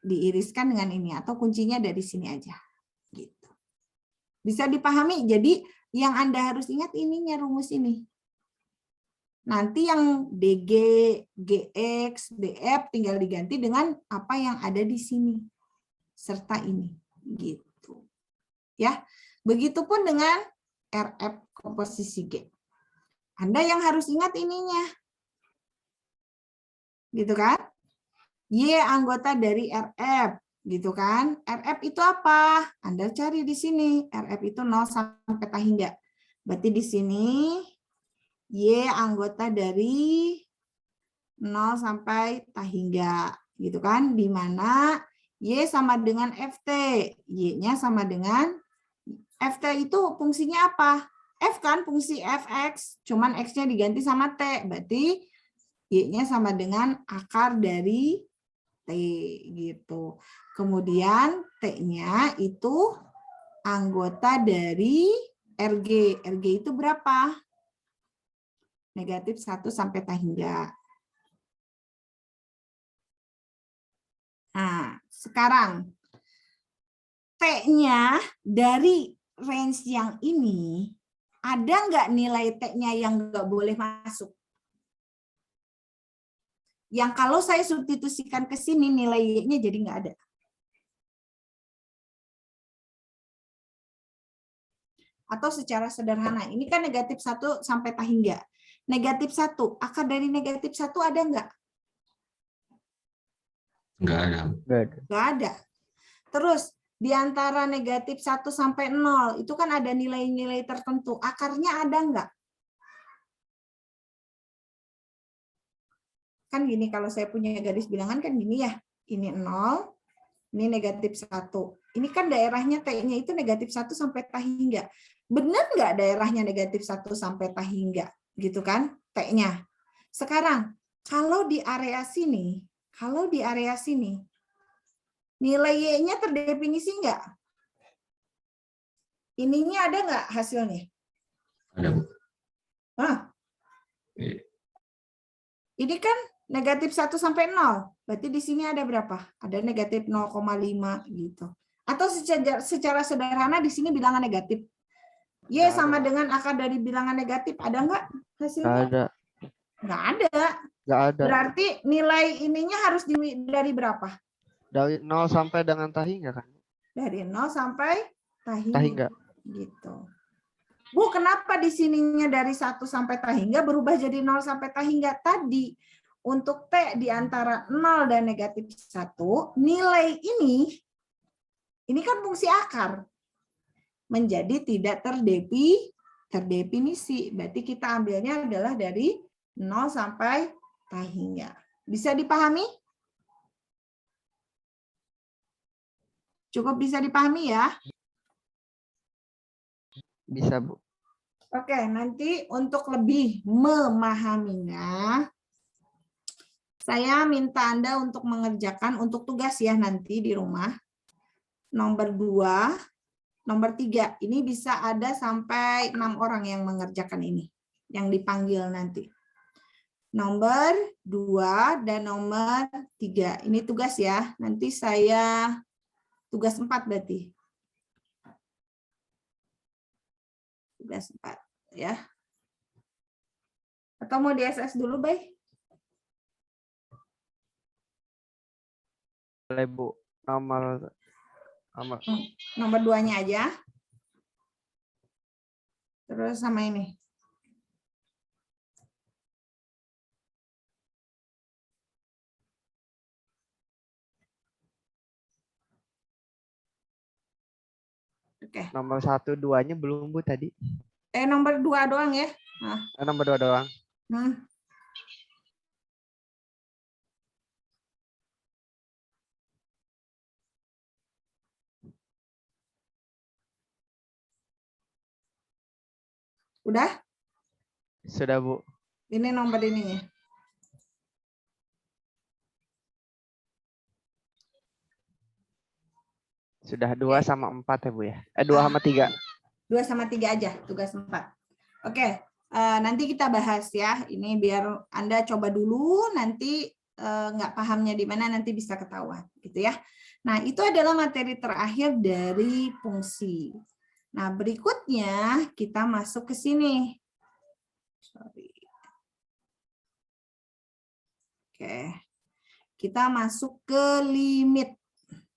diiriskan dengan ini atau kuncinya dari sini aja. Gitu. Bisa dipahami? Jadi yang Anda harus ingat ininya rumus ini. Nanti yang DG, GX, DF tinggal diganti dengan apa yang ada di sini serta ini. Gitu. Ya. Begitupun dengan RF komposisi G. Anda yang harus ingat ininya. Gitu kan? Y anggota dari RF. Gitu kan? RF itu apa? Anda cari di sini. RF itu 0 sampai tah hingga. Berarti di sini Y anggota dari 0 sampai tah hingga. Gitu kan? Di mana Y sama dengan FT. Y-nya sama dengan FT itu fungsinya apa? F kan fungsi fx, cuman x-nya diganti sama t, berarti y-nya sama dengan akar dari t gitu. Kemudian t-nya itu anggota dari RG. RG itu berapa? Negatif 1 sampai tah hingga. Nah, sekarang t-nya dari range yang ini ada nggak nilai T-nya yang nggak boleh masuk? Yang kalau saya substitusikan ke sini nilai Y-nya jadi nggak ada. Atau secara sederhana, ini kan negatif 1 sampai tah hingga. Negatif 1, akar dari negatif 1 ada nggak? Nggak ada. Nggak ada. Terus, di antara negatif 1 sampai 0, itu kan ada nilai-nilai tertentu. Akarnya ada nggak? Kan gini, kalau saya punya garis bilangan kan gini ya. Ini 0, ini negatif 1. Ini kan daerahnya T-nya itu negatif 1 sampai tah hingga. Benar nggak daerahnya negatif 1 sampai tah hingga? Gitu kan, T-nya. Sekarang, kalau di area sini, nilai Y-nya terdefinisi nggak? Ininya ada nggak hasilnya? Ada, Bu. Ini kan negatif 1 sampai 0. Berarti di sini ada berapa? Ada negatif 0,5 gitu. Atau secara sederhana di sini bilangan negatif. Y sama dengan akar dari bilangan negatif. Ada nggak hasilnya? Nggak ada. Nggak ada. Nggak ada. Berarti nilai ininya harus dari berapa? Dari 0 sampai dengan tah hingga kan? Dari 0 sampai tah Tah hingga. Gitu. Bu, kenapa di sininya dari 1 sampai tah hingga berubah jadi 0 sampai tah hingga? Tadi untuk T di antara 0 dan negatif 1, nilai ini kan fungsi akar. Menjadi tidak terdefinisi. Berarti kita ambilnya adalah dari 0 sampai tah hingga. Bisa dipahami? Cukup bisa dipahami ya? Bisa, Bu. Oke, nanti untuk lebih memahaminya, saya minta Anda untuk mengerjakan untuk tugas ya nanti di rumah. Nomor 2, nomor 3. Ini bisa ada sampai 6 orang yang mengerjakan ini, yang dipanggil nanti. Nomor 2 dan nomor 3. Ini tugas ya. Nanti saya tugas 4 berarti. tugas 4 ya. Atau mau di SS dulu, Bay? Boleh, Bu. Nomor Nomor 2-nya aja. Terus sama ini. Oke. Nomor 1, 2-nya belum, Bu, tadi. Nomor 2 doang ya. Nah. Nomor 2 doang. Udah? Sudah, Bu. Ini nomor ininya. Sudah 2 sama 4 ya, Bu ya? 2 sama 3. 2 sama 3 aja, tugas 4. Oke, nanti kita bahas ya. Ini biar Anda coba dulu, nanti nggak pahamnya di mana nanti bisa ketahuan, gitu ya. Nah, itu adalah materi terakhir dari fungsi. Nah, berikutnya kita masuk ke sini. Sorry. Oke. Kita masuk ke limit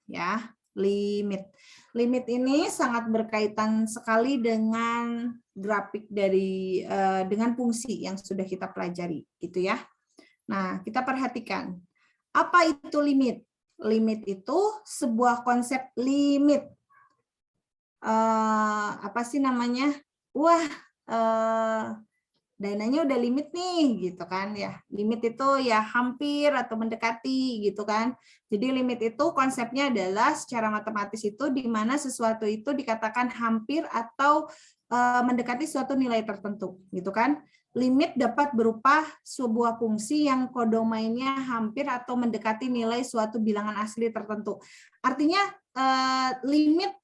ya. Limit ini sangat berkaitan sekali dengan grafik dari dengan fungsi yang sudah kita pelajari, gitu ya. Nah, kita perhatikan apa itu limit. Limit itu sebuah konsep limit. Apa sih namanya? Wah, dananya udah limit nih, gitu kan ya. Limit itu ya hampir atau mendekati, gitu kan. Jadi limit itu konsepnya adalah secara matematis itu di mana sesuatu itu dikatakan hampir atau mendekati suatu nilai tertentu, gitu kan. Limit dapat berupa sebuah fungsi yang kodomainnya hampir atau mendekati nilai suatu bilangan asli tertentu. Artinya limit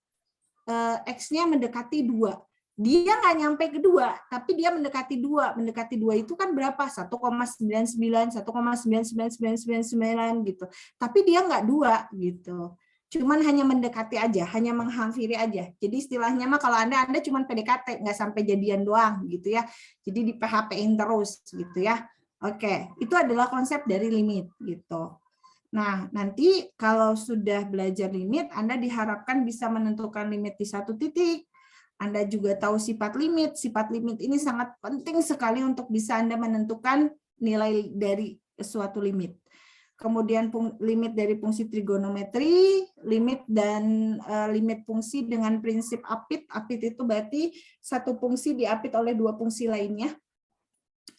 X-nya mendekati 2. Dia nggak nyampe ke 2, tapi dia mendekati 2. Mendekati 2 itu kan berapa? 1,99, 1,99999 gitu. Tapi dia nggak 2 gitu. Cuman hanya mendekati aja, hanya menghampiri aja. Jadi istilahnya mah kalau Anda cuman PDKT, nggak sampai jadian doang gitu ya. Jadi di PHP-in terus gitu ya. Oke, itu adalah konsep dari limit gitu. Nah, nanti kalau sudah belajar limit, Anda diharapkan bisa menentukan limit di satu titik. Anda juga tahu sifat limit. Sifat limit ini sangat penting sekali untuk bisa Anda menentukan nilai dari suatu limit. Kemudian limit dari fungsi trigonometri, limit dan limit fungsi dengan prinsip apit. Apit itu berarti satu fungsi diapit oleh dua fungsi lainnya.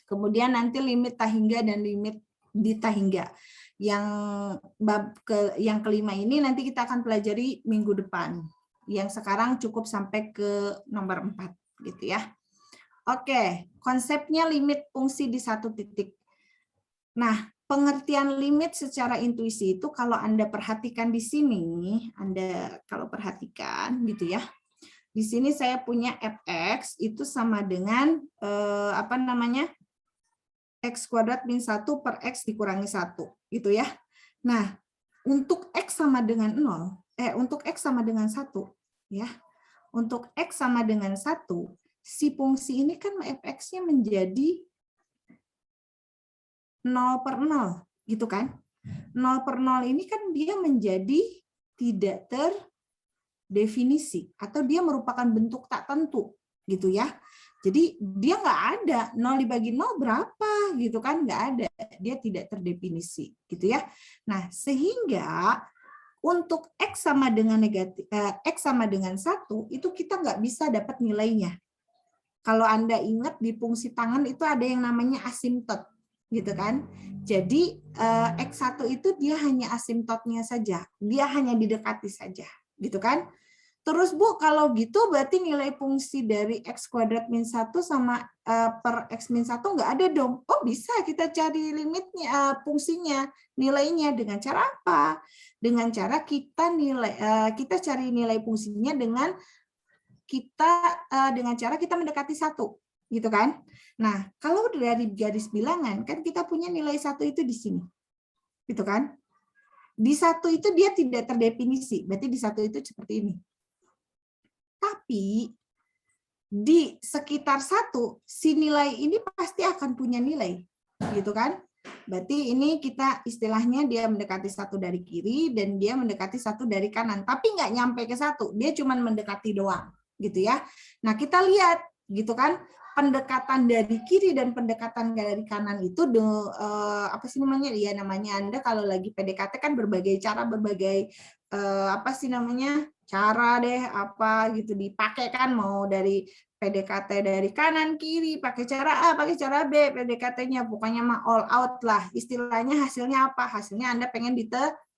Kemudian nanti limit tahingga dan limit ditahingga. Yang kelima ini nanti kita akan pelajari minggu depan. Yang sekarang cukup sampai ke nomor 4 gitu ya. Oke, konsepnya limit fungsi di satu titik. Nah, pengertian limit secara intuisi itu kalau Anda perhatikan di sini, Anda kalau perhatikan gitu ya. Di sini saya punya fx itu sama dengan apa namanya? X kuadrat min 1 per X dikurangi 1 gitu ya. Nah, untuk X sama dengan 0, untuk X sama dengan 1 ya. Untuk X sama dengan 1, si fungsi ini kan fx-nya menjadi 0 per 0 gitu kan. 0 per 0 ini kan dia menjadi tidak terdefinisi atau dia merupakan bentuk tak tentu gitu ya. Jadi dia nggak ada 0 dibagi 0 berapa gitu kan, nggak ada, dia tidak terdefinisi gitu ya. Nah sehingga untuk X sama dengan X sama dengan 1 itu kita nggak bisa dapat nilainya. Kalau Anda ingat di fungsi tangan itu ada yang namanya asimtot gitu kan. Jadi X1 itu dia hanya asimtotnya saja, dia hanya didekati saja gitu kan. Terus Bu, kalau gitu berarti nilai fungsi dari X kuadrat min 1 sama per X min 1 nggak ada dong. Oh bisa kita cari limitnya, fungsinya, nilainya dengan cara apa? Dengan cara kita cari nilai fungsinya dengan cara kita mendekati 1 gitu kan. Nah, kalau dari garis bilangan kan kita punya nilai 1 itu di sini. Gitu kan? Di 1 itu dia tidak terdefinisi, berarti di 1 itu seperti ini. Tapi di sekitar 1, si nilai ini pasti akan punya nilai, gitu kan? Berarti ini kita istilahnya dia mendekati 1 dari kiri dan dia mendekati 1 dari kanan, tapi nggak nyampe ke 1, dia cuma mendekati doang, gitu ya. Nah, kita lihat, gitu kan, pendekatan dari kiri dan pendekatan dari kanan itu apa sih namanya? Ya namanya Anda kalau lagi PDKT kan berbagai cara, berbagai apa sih namanya? Cara deh apa gitu dipakai kan, mau dari PDKT dari kanan kiri, pakai cara A, pakai cara B, PDKT-nya pokoknya mah all out lah. Istilahnya hasilnya apa? Hasilnya Anda pengen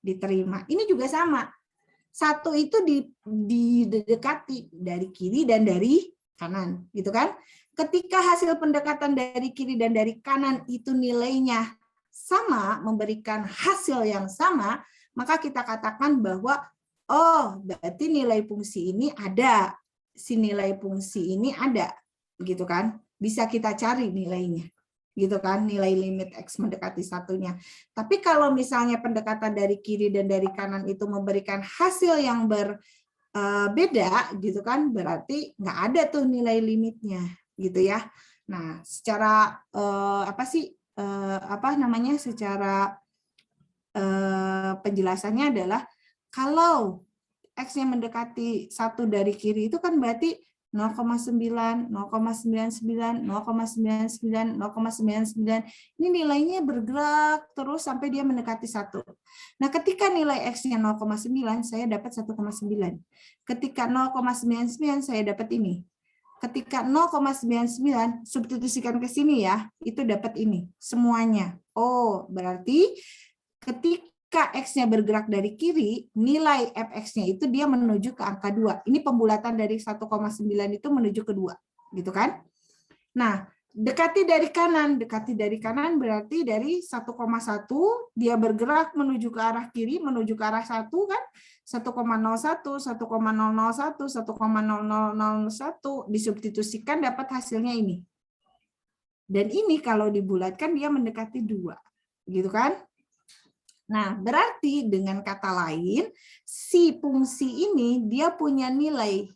diterima. Ini juga sama. 1 itu didekati dari kiri dan dari kanan, gitu kan? Ketika hasil pendekatan dari kiri dan dari kanan itu nilainya sama, memberikan hasil yang sama, maka kita katakan bahwa oh, berarti nilai fungsi ini ada, si nilai fungsi ini ada, gitu kan? Bisa kita cari nilainya, gitu kan? Nilai limit X mendekati 1-nya. Tapi kalau misalnya pendekatan dari kiri dan dari kanan itu memberikan hasil yang berbeda, gitu kan? Berarti nggak ada tuh nilai limitnya, gitu ya. Nah, secara secara penjelasannya adalah kalau X-nya mendekati 1 dari kiri itu kan berarti 0,9, 0,99, 0,99, 0,99. Ini nilainya bergerak terus sampai dia mendekati 1. Nah, ketika nilai X-nya 0,9, saya dapat 1,9. Ketika 0,99, saya dapat ini. Ketika 0,99, substitusikan ke sini ya, itu dapat ini, semuanya. Oh, berarti ketika X-nya bergerak dari kiri, nilai fx-nya itu dia menuju ke angka 2. Ini pembulatan dari 1,9 itu menuju ke 2, gitu kan? Nah, dekati dari kanan berarti dari 1,1 dia bergerak menuju ke arah kiri, menuju ke arah 1 kan? 1,01, 1,001, 1,0001 disubstitusikan dapat hasilnya ini. Dan ini kalau dibulatkan dia mendekati 2, gitu kan? Nah, berarti dengan kata lain, si fungsi ini dia punya nilai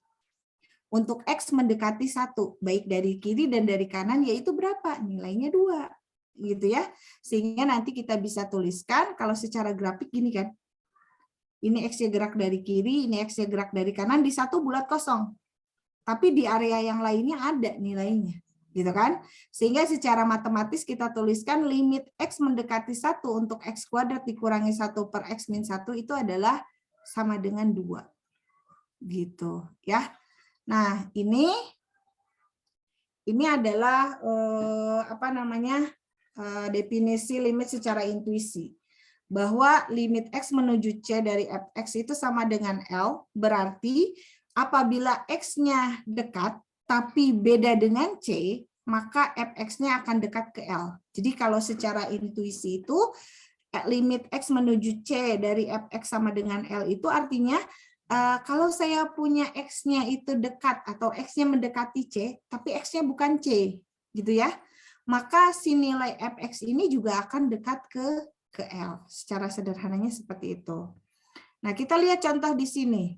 untuk X mendekati 1, baik dari kiri dan dari kanan, yaitu berapa? Nilainya 2, gitu ya. Sehingga nanti kita bisa tuliskan, kalau secara grafik gini kan, ini X-nya gerak dari kiri, ini X-nya gerak dari kanan, di 1 bulat kosong. Tapi di area yang lainnya ada nilainya. Gitu kan? Sehingga secara matematis kita tuliskan limit X mendekati 1 untuk X kuadrat dikurangi 1 per X min 1 itu adalah sama dengan 2. Gitu ya. Nah, ini adalah definisi limit secara intuisi. Bahwa limit X menuju C dari fx itu sama dengan L, berarti apabila X-nya dekat tapi beda dengan C, maka fx-nya akan dekat ke L. Jadi kalau secara intuisi itu, limit X menuju C dari fx sama dengan L itu artinya, kalau saya punya X-nya itu dekat atau X-nya mendekati C, tapi X-nya bukan C, gitu ya, maka si nilai fx ini juga akan dekat ke L. Secara sederhananya seperti itu. Nah, kita lihat contoh di sini.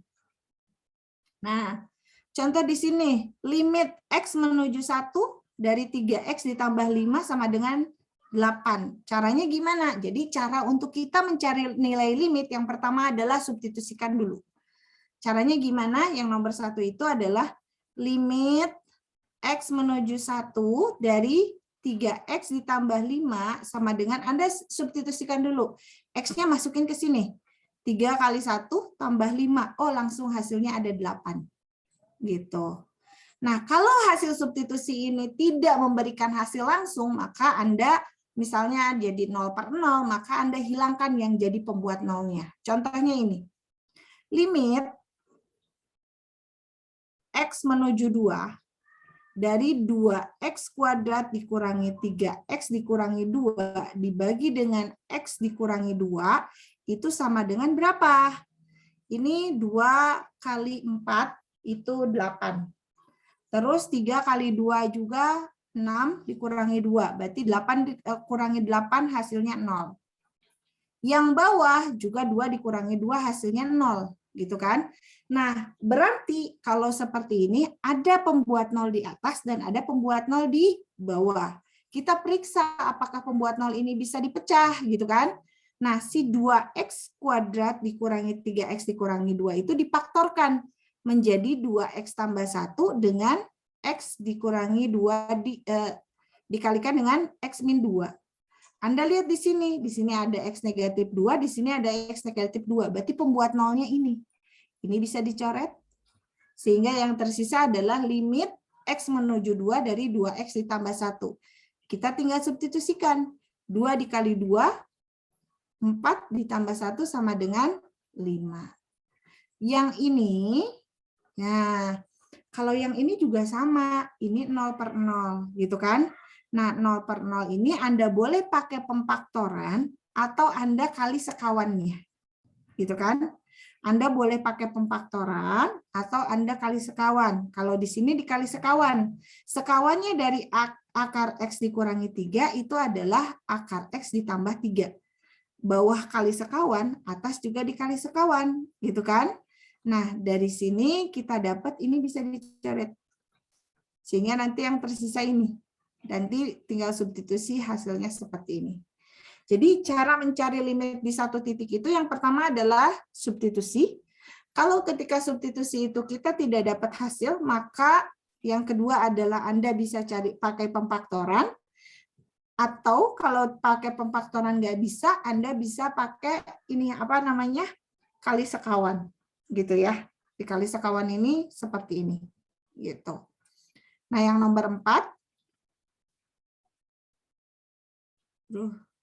Nah, contoh di sini, limit X menuju 1 dari 3X ditambah 5 sama dengan 8. Caranya gimana? Jadi cara untuk kita mencari nilai limit yang pertama adalah substitusikan dulu. Caranya gimana? Yang nomor 1 itu adalah limit X menuju 1 dari 3X ditambah 5 sama dengan, Anda substitusikan dulu. X-nya masukin ke sini. 3 kali 1 tambah 5. Oh, langsung hasilnya ada 8. Gitu. Nah, kalau hasil substitusi ini tidak memberikan hasil langsung, maka Anda misalnya jadi 0 per 0, maka Anda hilangkan yang jadi pembuat nolnya. Contohnya ini. Limit X menuju 2 dari 2X kuadrat dikurangi 3X dikurangi 2 dibagi dengan X dikurangi 2 itu sama dengan berapa? Ini 2 kali 4 itu 8. Terus 3 kali 2 juga 6 dikurangi 2. Berarti 8 dikurangi 8 hasilnya 0. Yang bawah juga 2 dikurangi 2 hasilnya 0. gitu kan. Nah, berarti kalau seperti ini ada pembuat 0 di atas dan ada pembuat 0 di bawah. Kita periksa apakah pembuat 0 ini bisa dipecah gitu kan. Nah, si 2x kuadrat dikurangi 3x dikurangi 2 itu difaktorkan menjadi 2x tambah 1 dengan x dikurangi 2 dikalikan dengan x min 2. Anda lihat di sini ada x negatif 2, di sini ada x negatif 2. Berarti pembuat nolnya ini. Ini bisa dicoret. Sehingga yang tersisa adalah limit x menuju 2 dari 2x ditambah 1. Kita tinggal substitusikan. 2 dikali 2, 4 ditambah 1 sama dengan 5. Yang ini, nah, kalau yang ini juga sama, ini 0 per 0, gitu kan? Nah, 0 per 0 ini Anda boleh pakai pemfaktoran atau Anda kali sekawannya, gitu kan? Anda boleh pakai pemfaktoran atau Anda kali sekawan. Kalau di sini dikali sekawan. Sekawannya dari akar X dikurangi 3 itu adalah akar X ditambah 3. Bawah kali sekawan, atas juga dikali sekawan, gitu kan? Nah, dari sini kita dapat ini bisa dicoret. Sehingga nanti yang tersisa ini. Nanti tinggal substitusi hasilnya seperti ini. Jadi cara mencari limit di satu titik itu yang pertama adalah substitusi. Kalau ketika substitusi itu kita tidak dapat hasil, maka yang kedua adalah Anda bisa cari pakai pemfaktoran. Atau kalau pakai pemfaktoran nggak bisa, Anda bisa pakai ini apa namanya? Kali sekawan. Gitu ya. Dikali sekawan ini seperti ini. Gitu. Nah, yang nomor 4.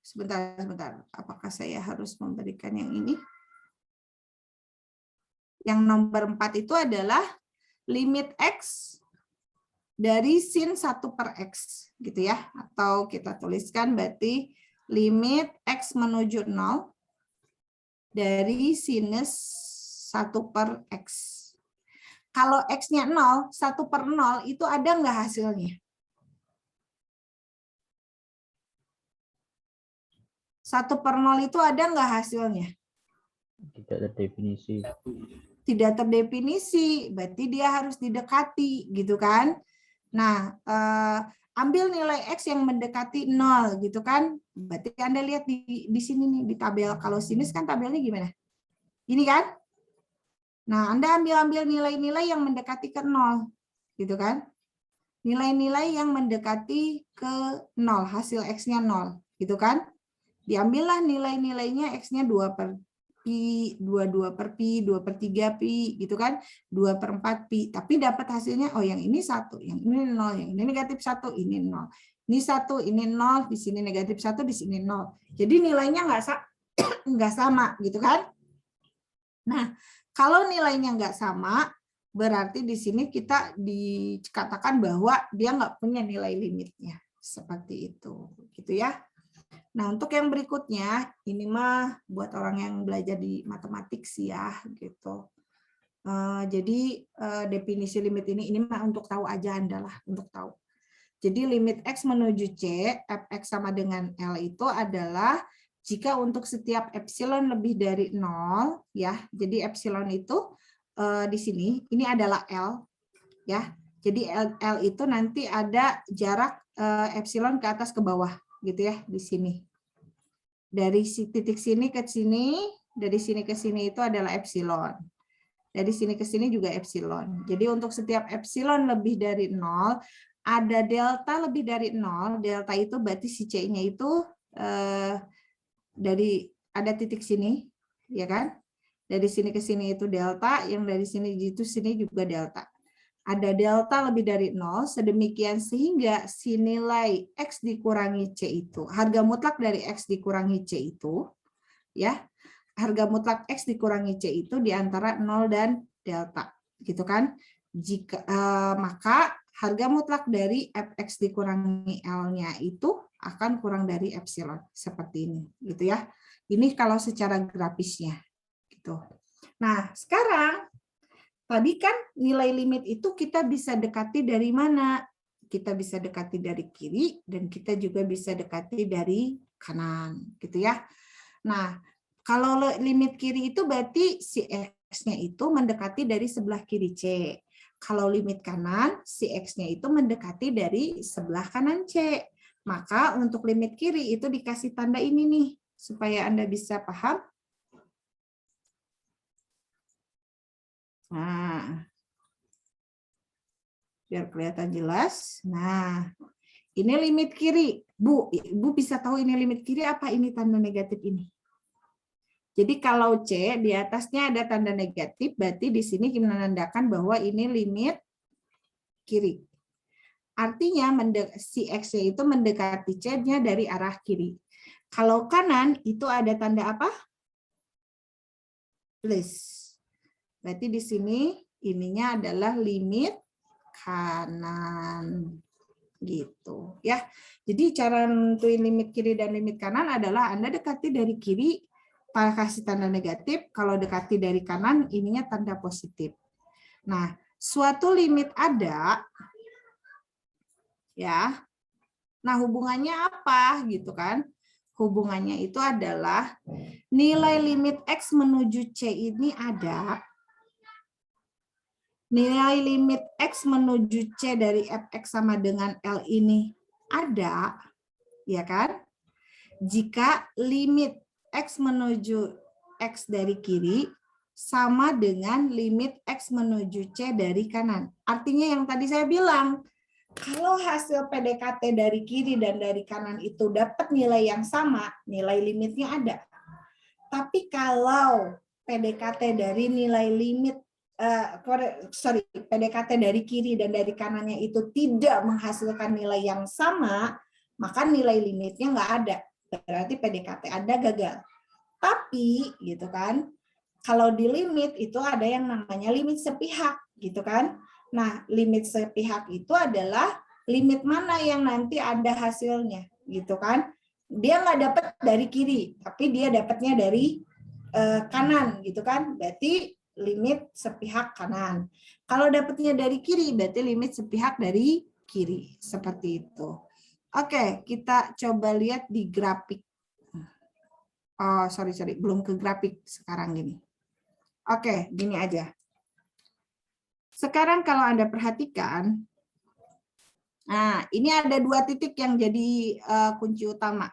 Sebentar. Apakah saya harus memberikan yang ini? Yang nomor 4 itu adalah limit X dari sin 1 per X. Gitu ya. Atau kita tuliskan berarti limit X menuju 0 dari sinus 1 per X. Kalau X-nya 0, 1 per 0 itu ada nggak hasilnya? 1 per 0 itu ada nggak hasilnya? Tidak terdefinisi. Tidak terdefinisi, berarti dia harus didekati, gitu kan? Nah, ambil nilai X yang mendekati 0, gitu kan? Berarti Anda lihat di sini nih, di tabel. Kalau sinus kan tabelnya gimana? Ini kan? Nah, Anda ambil nilai-nilai yang mendekati ke 0, gitu kan? Nilai-nilai yang mendekati ke 0, hasil X-nya 0, gitu kan? Diambillah nilai-nilainya X-nya 2 per pi, 22 per pi, 2 per 3 pi, gitu kan? 2 per 4 pi. Tapi dapat hasilnya, oh yang ini 1, yang ini 0, yang ini negatif 1, ini 0. Ini 1, ini 0, di sini negatif 1, di sini 0. Jadi nilainya nggak sama, gitu kan? Nah, kalau nilainya nggak sama, berarti di sini kita dikatakan bahwa dia nggak punya nilai limitnya. Seperti itu, gitu ya. Nah, untuk yang berikutnya, ini mah buat orang yang belajar di matematik sih ya, gitu. Jadi definisi limit ini mah untuk tahu aja Anda lah, untuk tahu. Jadi limit X menuju C, Fx sama dengan L itu adalah jika untuk setiap epsilon lebih dari 0, ya. Jadi epsilon itu di sini, ini adalah L, ya. Jadi L itu nanti ada jarak epsilon ke atas ke bawah, gitu ya, di sini. Dari titik sini ke sini, dari sini ke sini itu adalah epsilon. Dari sini ke sini juga epsilon. Jadi untuk setiap epsilon lebih dari 0, ada delta lebih dari 0. Delta itu berarti si C-nya itu dari ada titik sini, ya kan? Dari sini ke sini itu delta, yang dari sini itu sini juga delta. Ada delta lebih dari 0, sedemikian sehingga si nilai X dikurangi C itu, harga mutlak dari X dikurangi C itu, ya, harga mutlak X dikurangi C itu di antara 0 dan delta, gitu kan? Jika maka harga mutlak dari Fx dikurangi L-nya itu akan kurang dari epsilon, seperti ini, gitu ya. Ini kalau secara grafisnya, gitu. Nah, sekarang tadi kan nilai limit itu kita bisa dekati dari mana? Kita bisa dekati dari kiri dan kita juga bisa dekati dari kanan, gitu ya. Nah, kalau limit kiri itu berarti si X-nya itu mendekati dari sebelah kiri C. Kalau limit kanan, si X-nya itu mendekati dari sebelah kanan C. Maka untuk limit kiri itu dikasih tanda ini nih, supaya Anda bisa paham. Nah, biar kelihatan jelas. Nah, ini limit kiri. Bu bisa tahu ini limit kiri apa ini tanda negatif ini? Jadi kalau C di atasnya ada tanda negatif, berarti di sini kita menandakan bahwa ini limit kiri. Artinya si X-nya itu mendekati C-nya dari arah kiri. Kalau kanan itu ada tanda apa? Plus. Berarti di sini ininya adalah limit kanan. Gitu ya. Jadi cara nentuin limit kiri dan limit kanan adalah Anda dekati dari kiri, kasih tanda negatif, kalau dekati dari kanan ininya tanda positif. Nah, suatu limit ada ya. Nah, hubungannya apa gitu kan? Hubungannya itu adalah nilai limit X menuju C ini ada. Nilai limit X menuju C dari fx sama dengan L ini ada, ya kan? Jika limit X menuju X dari kiri sama dengan limit X menuju C dari kanan. Artinya yang tadi saya bilang, kalau hasil PDKT dari kiri dan dari kanan itu dapat nilai yang sama, nilai limitnya ada. Tapi kalau PDKT dari nilai limit, PDKT dari kiri dan dari kanannya itu tidak menghasilkan nilai yang sama, maka nilai limitnya nggak ada. Berarti PDKT Anda gagal. Tapi gitu kan, kalau di limit itu ada yang namanya limit sepihak gitu kan. Nah, limit sepihak itu adalah limit mana yang nanti ada hasilnya gitu kan. Dia nggak dapat dari kiri, tapi dia dapatnya dari kanan gitu kan. Berarti limit sepihak kanan. Kalau dapatnya dari kiri, berarti limit sepihak dari kiri. Seperti itu. Oke, kita coba lihat di grafik. Oh, sorry, belum ke grafik sekarang gini. Oke, gini aja. Sekarang kalau Anda perhatikan, nah ini ada 2 titik yang jadi kunci utama.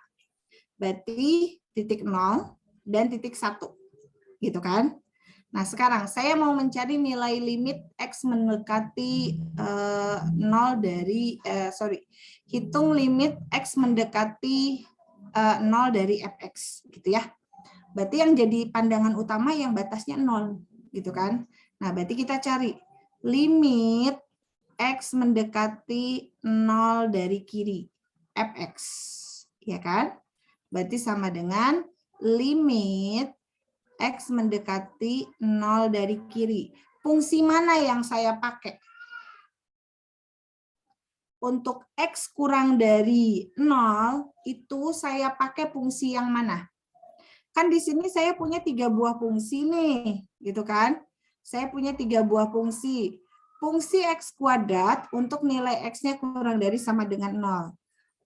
Berarti titik 0 dan titik 1. Gitu kan? Nah, sekarang saya mau mencari nilai limit X mendekati 0 dari, hitung limit X mendekati 0 dari fx, gitu ya. Berarti yang jadi pandangan utama yang batasnya 0, gitu kan. Nah, berarti kita cari limit X mendekati 0 dari kiri, fx, ya kan. Berarti sama dengan limit X mendekati 0 dari kiri. Fungsi mana yang saya pakai? Untuk X kurang dari 0, itu saya pakai fungsi yang mana? Kan di sini saya punya 3 buah fungsi nih, gitu kan? Saya punya 3 buah fungsi. Fungsi X kuadrat untuk nilai X-nya kurang dari sama dengan 0.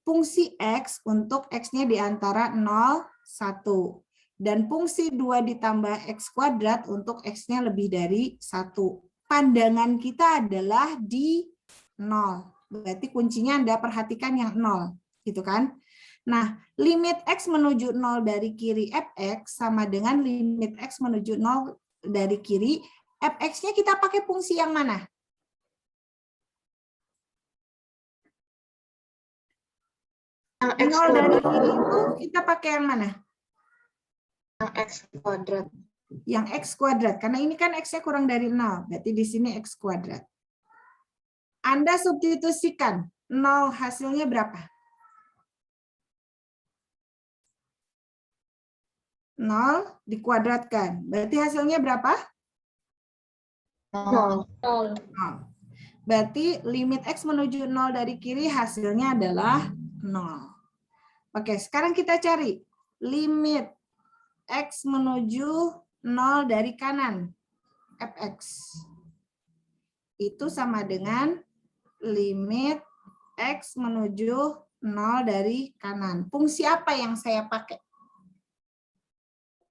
Fungsi X untuk X-nya di antara 0, 1. Dan fungsi 2 ditambah X kuadrat untuk X-nya lebih dari 1. Pandangan kita adalah di 0. Berarti kuncinya Anda perhatikan yang 0. Gitu kan? Nah, limit X menuju 0 dari kiri fx sama dengan limit X menuju 0 dari kiri. Fx-nya kita pakai fungsi yang mana? Yang 0 dari kiri itu kita pakai yang mana? Yang X kuadrat. Yang X kuadrat. Karena ini kan X-nya kurang dari 0. Berarti di sini X kuadrat. Anda substitusikan. 0 hasilnya berapa? 0 dikuadratkan. Berarti hasilnya berapa? 0. Berarti limit X menuju 0 dari kiri hasilnya adalah 0. Oke, sekarang kita cari limit X menuju 0 dari kanan, fx. Itu sama dengan limit X menuju 0 dari kanan. Fungsi apa yang saya pakai?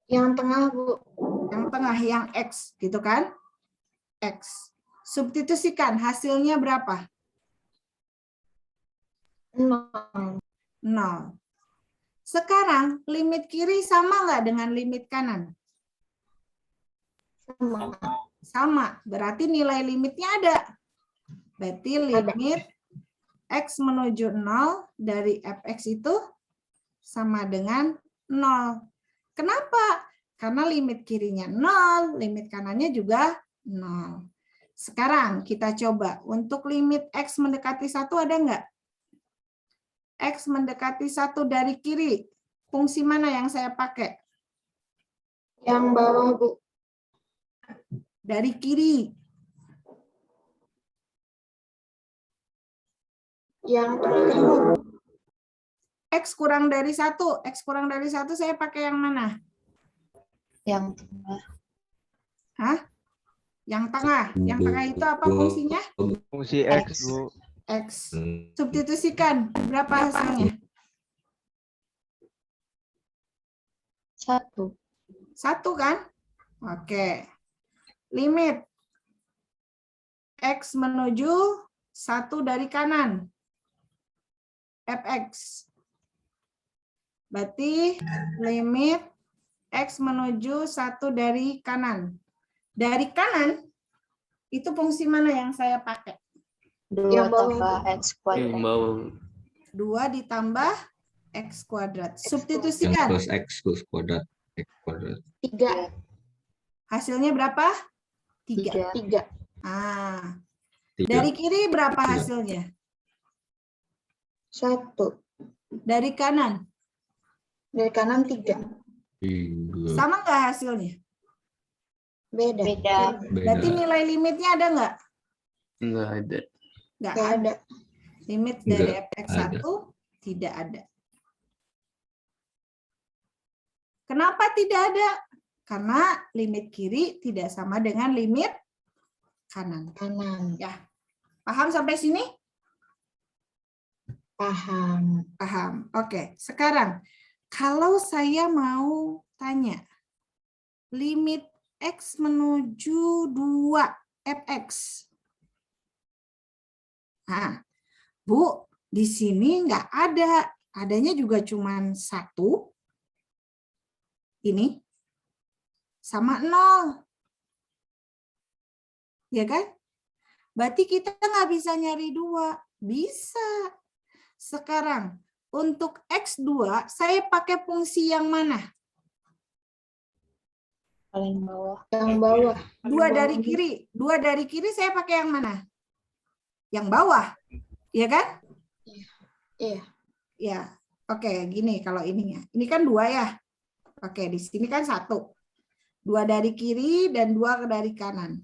Yang tengah, Bu. Yang tengah, yang X, gitu kan? X. Substitusikan, hasilnya berapa? 0. 0. Sekarang, limit kiri sama nggak dengan limit kanan? Sama. Sama, berarti nilai limitnya ada. Berarti limit X menuju 0 dari fx itu sama dengan 0. Kenapa? Karena limit kirinya 0, limit kanannya juga 0. Sekarang kita coba untuk limit X mendekati 1 ada nggak? X mendekati 1 dari kiri. Fungsi mana yang saya pakai? Yang bawah, Bu. Dari kiri. Yang tengah, Bu. X kurang dari 1. X kurang dari 1 saya pakai yang mana? Yang tengah. Hah? Yang tengah. Yang tengah itu apa fungsinya? Fungsi X, Bu. X. Substitusikan. Berapa hasilnya? 1. 1 kan? Oke. Limit X menuju 1 dari kanan. Fx. Berarti limit X menuju 1 dari kanan. Dari kanan, itu fungsi mana yang saya pakai? 2 tambah X kuadrat. 2 ditambah X kuadrat. Yang Substitusikan. plus X plus kuadrat. X kuadrat. 3. Hasilnya berapa? 3. 3. Ah. 3. Dari kiri berapa hasilnya? 1. Dari kanan. Dari kanan 3. 3. Sama nggak hasilnya? Beda. Berarti nilai limitnya ada nggak? Enggak ada. Nggak Nggak ada. ada. Limit dari Nggak fx1 ada. tidak ada. Kenapa tidak ada? Karena limit kiri tidak sama dengan limit kanan. Kanan. Ya. Paham sampai sini? Paham. Paham. Oke, sekarang kalau saya mau tanya limit X menuju 2 fx. Nah, Bu, di sini nggak ada. Adanya juga cuma 1. Ini sama 0. Ya kan? Berarti kita nggak bisa nyari 2. Bisa. Sekarang, untuk X2, saya pakai fungsi yang mana? Paling bawah. Yang bawah. 2 dari kiri. 2 dari kiri saya pakai yang mana? Yang bawah. Iya kan? Iya. Ya. Oke, gini kalau ininya. Ini kan 2 ya. Oke, di sini kan 1. 2 dari kiri dan 2 dari kanan.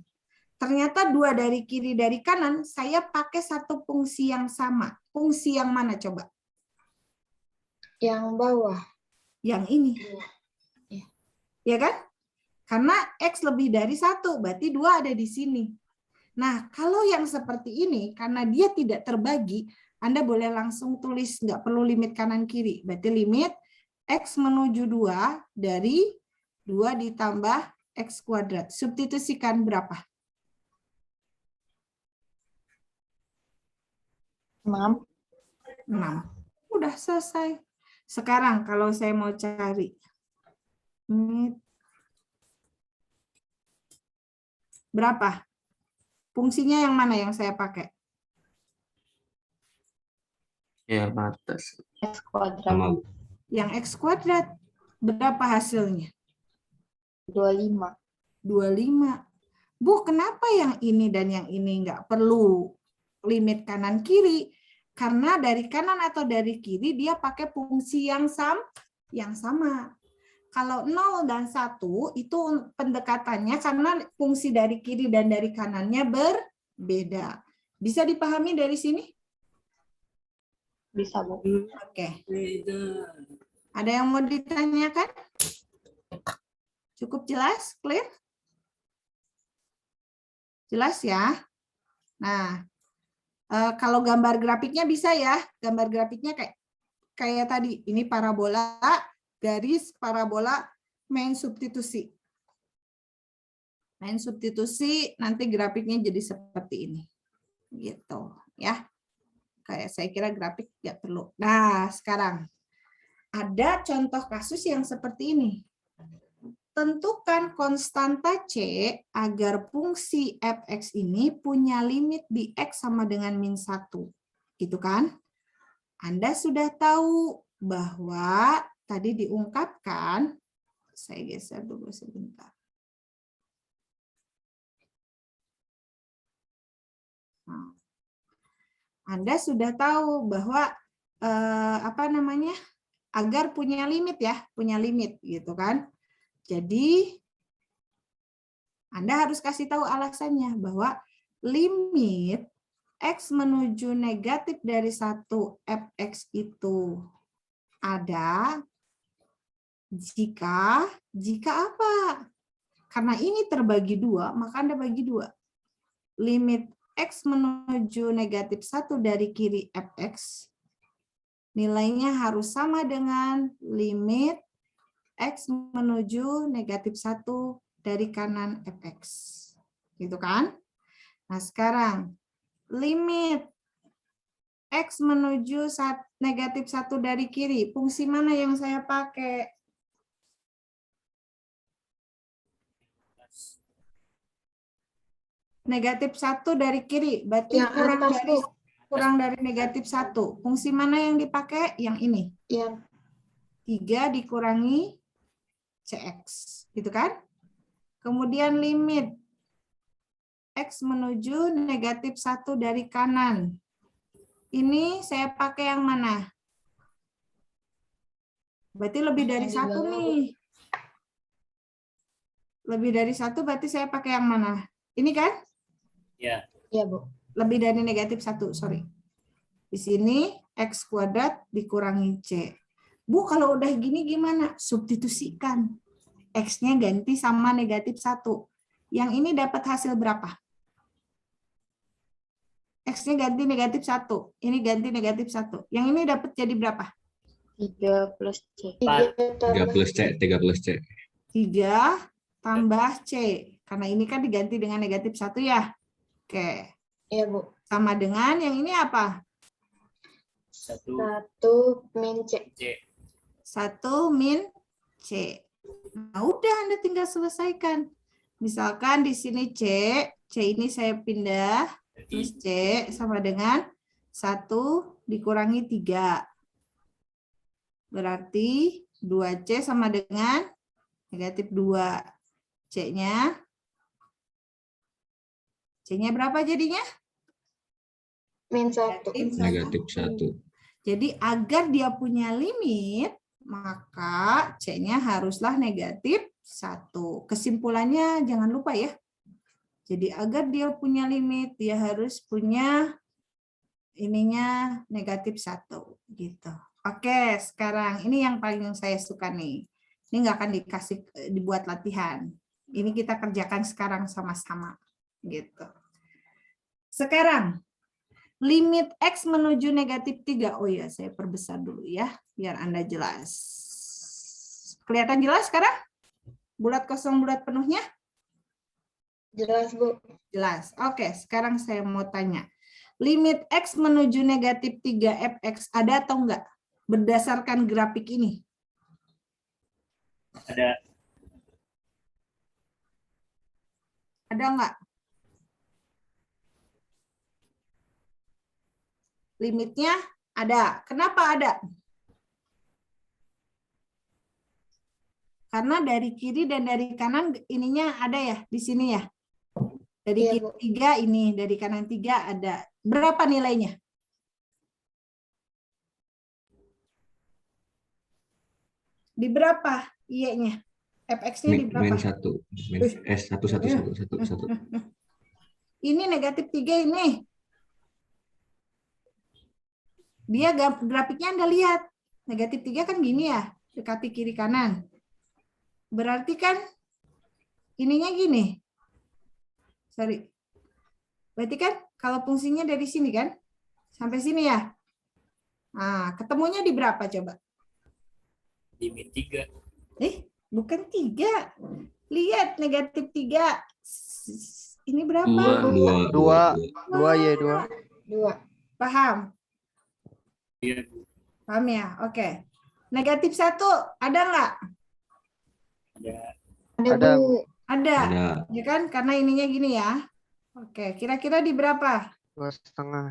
Ternyata 2 dari kiri dari kanan, saya pakai satu fungsi yang sama. Fungsi yang mana coba? Yang bawah. Yang ini. Iya. Ya kan? Karena X lebih dari 1, berarti 2 ada di sini. Nah, kalau yang seperti ini, karena dia tidak terbagi, Anda boleh langsung tulis, nggak perlu limit kanan-kiri. Berarti limit X menuju 2 dari 2 ditambah X kuadrat. Substitusikan berapa? 6. 6. Udah selesai. Sekarang kalau saya mau cari limit berapa? Fungsinya yang mana yang saya pakai? Ya, batas. X kuadrat. Sama. Yang X kuadrat. Berapa hasilnya? 25. 25. Bu, kenapa yang ini dan yang ini nggak perlu limit kanan kiri? Karena dari kanan atau dari kiri dia pakai fungsi yang sama. Kalau 0 dan 1 itu pendekatannya karena fungsi dari kiri dan dari kanannya berbeda. Bisa dipahami dari sini? Bisa, Bu. Oke. Ada yang mau ditanyakan? Cukup jelas? Clear? Jelas ya? Nah, kalau gambar grafiknya bisa ya. Gambar grafiknya kayak tadi. Ini parabola, garis, parabola, main substitusi. Main substitusi, nanti grafiknya jadi seperti ini. Gitu ya. Kayak saya kira grafik nggak perlu. Nah, sekarang ada contoh kasus yang seperti ini. Tentukan konstanta C agar fungsi fx ini punya limit di x sama dengan -1. Gitu kan? Anda sudah tahu bahwa tadi diungkapkan, saya geser dulu sebentar. Nah, Anda sudah tahu bahwa agar punya limit ya, punya limit gitu kan. Jadi Anda harus kasih tahu alasannya bahwa limit x menuju negatif dari 1 fx itu ada jika apa? Karena ini terbagi 2, maka Anda bagi 2. Limit x menuju negatif 1 dari kiri fx nilainya harus sama dengan limit x menuju negatif 1 dari kanan fx. Gitu kan? Nah, sekarang limit x menuju negatif 1 dari kiri. Fungsi mana yang saya pakai? Negatif 1 dari kiri. Berarti Yang atas, Bu. kurang dari negatif 1. Fungsi mana yang dipakai? Yang ini. Yang 3 dikurangi cx. Gitu kan? Kemudian limit x menuju negatif 1 dari kanan. Ini saya pakai yang mana? Berarti lebih dari 1 nih. Lebih dari 1 berarti saya pakai yang mana? Ini kan? Ya. ya, Bu. Lebih dari negatif 1, sorry. Di sini x kuadrat dikurangi c. Bu, kalau udah gini gimana? Substitusikan. X-nya ganti sama negatif 1. Yang ini dapat hasil berapa? X-nya ganti negatif 1. Ini ganti negatif 1. Yang ini dapat jadi berapa? 3 plus C. 3 plus C, 3 plus C. 3 tambah C. Karena ini kan diganti dengan negatif 1 ya. Oke. Iya, Bu. Sama dengan yang ini apa? 1 min C. 1 min C. Nah, udah Anda tinggal selesaikan. Misalkan di sini C ini saya pindah, terus C sama dengan 1 dikurangi 3. Berarti 2C sama dengan negatif 2. C-nya berapa jadinya? Min 1. Negatif 1. Jadi agar dia punya limit, maka C-nya haruslah negatif 1. Kesimpulannya jangan lupa ya. Jadi agar dia punya limit, dia harus punya ininya negatif 1. Gitu. Oke, sekarang ini yang paling saya suka nih. Ini nggak akan dibuat latihan. Ini kita kerjakan sekarang sama-sama. Gitu. Sekarang, limit X menuju negatif 3. Oh ya, saya perbesar dulu ya, biar Anda jelas. Kelihatan jelas sekarang? Bulat kosong, bulat penuhnya? Jelas, Bu. Jelas. Oke, sekarang saya mau tanya. Limit X menuju negatif 3 fx ada atau enggak? Berdasarkan grafik ini. Ada. Ada enggak? Limitnya ada. Kenapa ada? Karena dari kiri dan dari kanan ininya ada ya, di sini ya. Dari Iya, kiri Bu. 3 ini, dari kanan 3 ada. Berapa nilainya? Di berapa Y-nya? Fx-nya di berapa? Min 1. S1, 1, 1, 1, 1. Ini negatif 3 ini. Dia grafiknya Anda lihat. Negatif 3 kan gini ya, dekati kiri kanan. Berarti kan ininya gini. Sorry. Berarti kan kalau fungsinya dari sini kan, sampai sini ya. Nah, ketemunya di berapa coba? Limit 3. Bukan 3. Lihat negatif 3. Ini berapa? Dua ya, 2. Paham? Iya. Paham ya? Oke. Negatif 1 ada nggak? Ada, Bu. Ada. Ada. Ya kan? Karena ininya gini ya. Oke. Kira-kira di berapa? 2,5.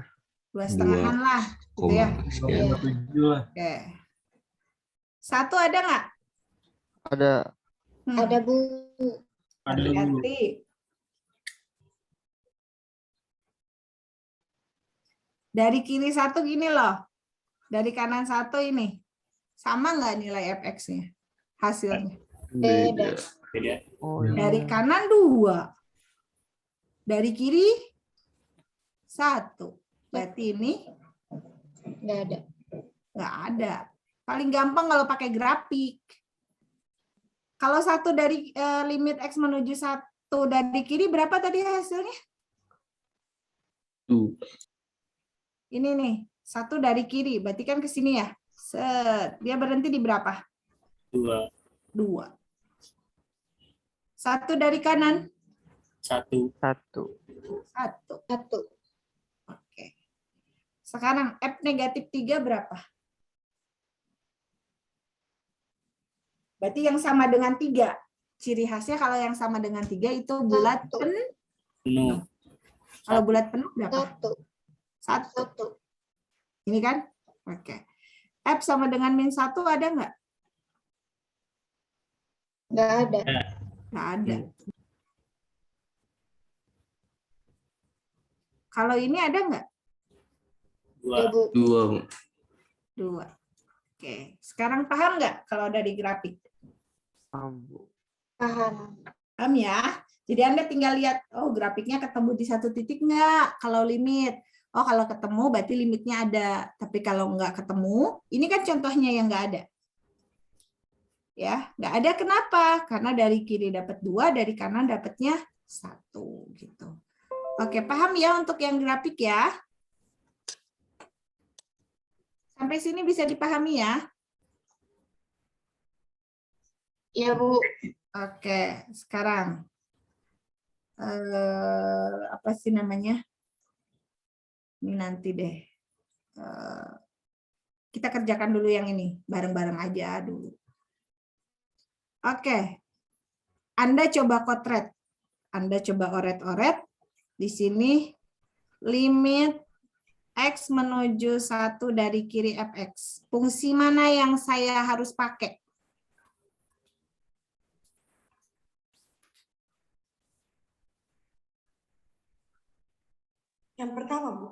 2,5-an lah. Gitu ya. Sekian. Oke. 1 ada nggak? Ada. Ada, Bu. Hati-hati. Dari kiri 1 gini loh. Dari kanan 1 ini. Sama nggak nilai fx-nya? Hasilnya. Beda. Oh, Dari iya. kanan 2. Dari kiri 1. Berarti ini Nggak ada. nggak ada. Paling gampang kalau pakai grafik. Kalau 1 dari limit x menuju 1 dari kiri berapa tadi hasilnya? Ini nih, 1 dari kiri, berarti kan ke sini ya. Set. Dia berhenti di berapa? 2. 2. 1 dari kanan? 1. 1. Oke. Sekarang F negatif 3 berapa? Berarti yang sama dengan 3. Ciri khasnya kalau yang sama dengan 3 itu bulat penuh. Kalau bulat penuh berapa? 1. Ini kan? Oke. F sama dengan min 1 ada nggak? Nggak ada. Nggak ada. Kalau ini ada nggak? 2. 2. Oke. Sekarang paham nggak kalau ada di grafik? Paham. Paham ya? Jadi Anda tinggal lihat, oh grafiknya ketemu di satu titik nggak kalau limit. Oh kalau ketemu berarti limitnya ada. Tapi kalau nggak ketemu, ini kan contohnya yang nggak ada. Ya, nggak ada kenapa? Karena dari kiri dapat 2, dari kanan dapatnya 1 gitu. Oke, paham ya untuk yang grafik ya? Sampai sini bisa dipahami ya? Iya, Bu. Oke, sekarang apa sih namanya? Ini nanti deh. Kita kerjakan dulu yang ini, bareng-bareng aja dulu. Oke. Anda coba kotret. Anda coba oret-oret. Di sini limit X menuju 1 dari kiri fx. Fungsi mana yang saya harus pakai? Yang pertama, Bu.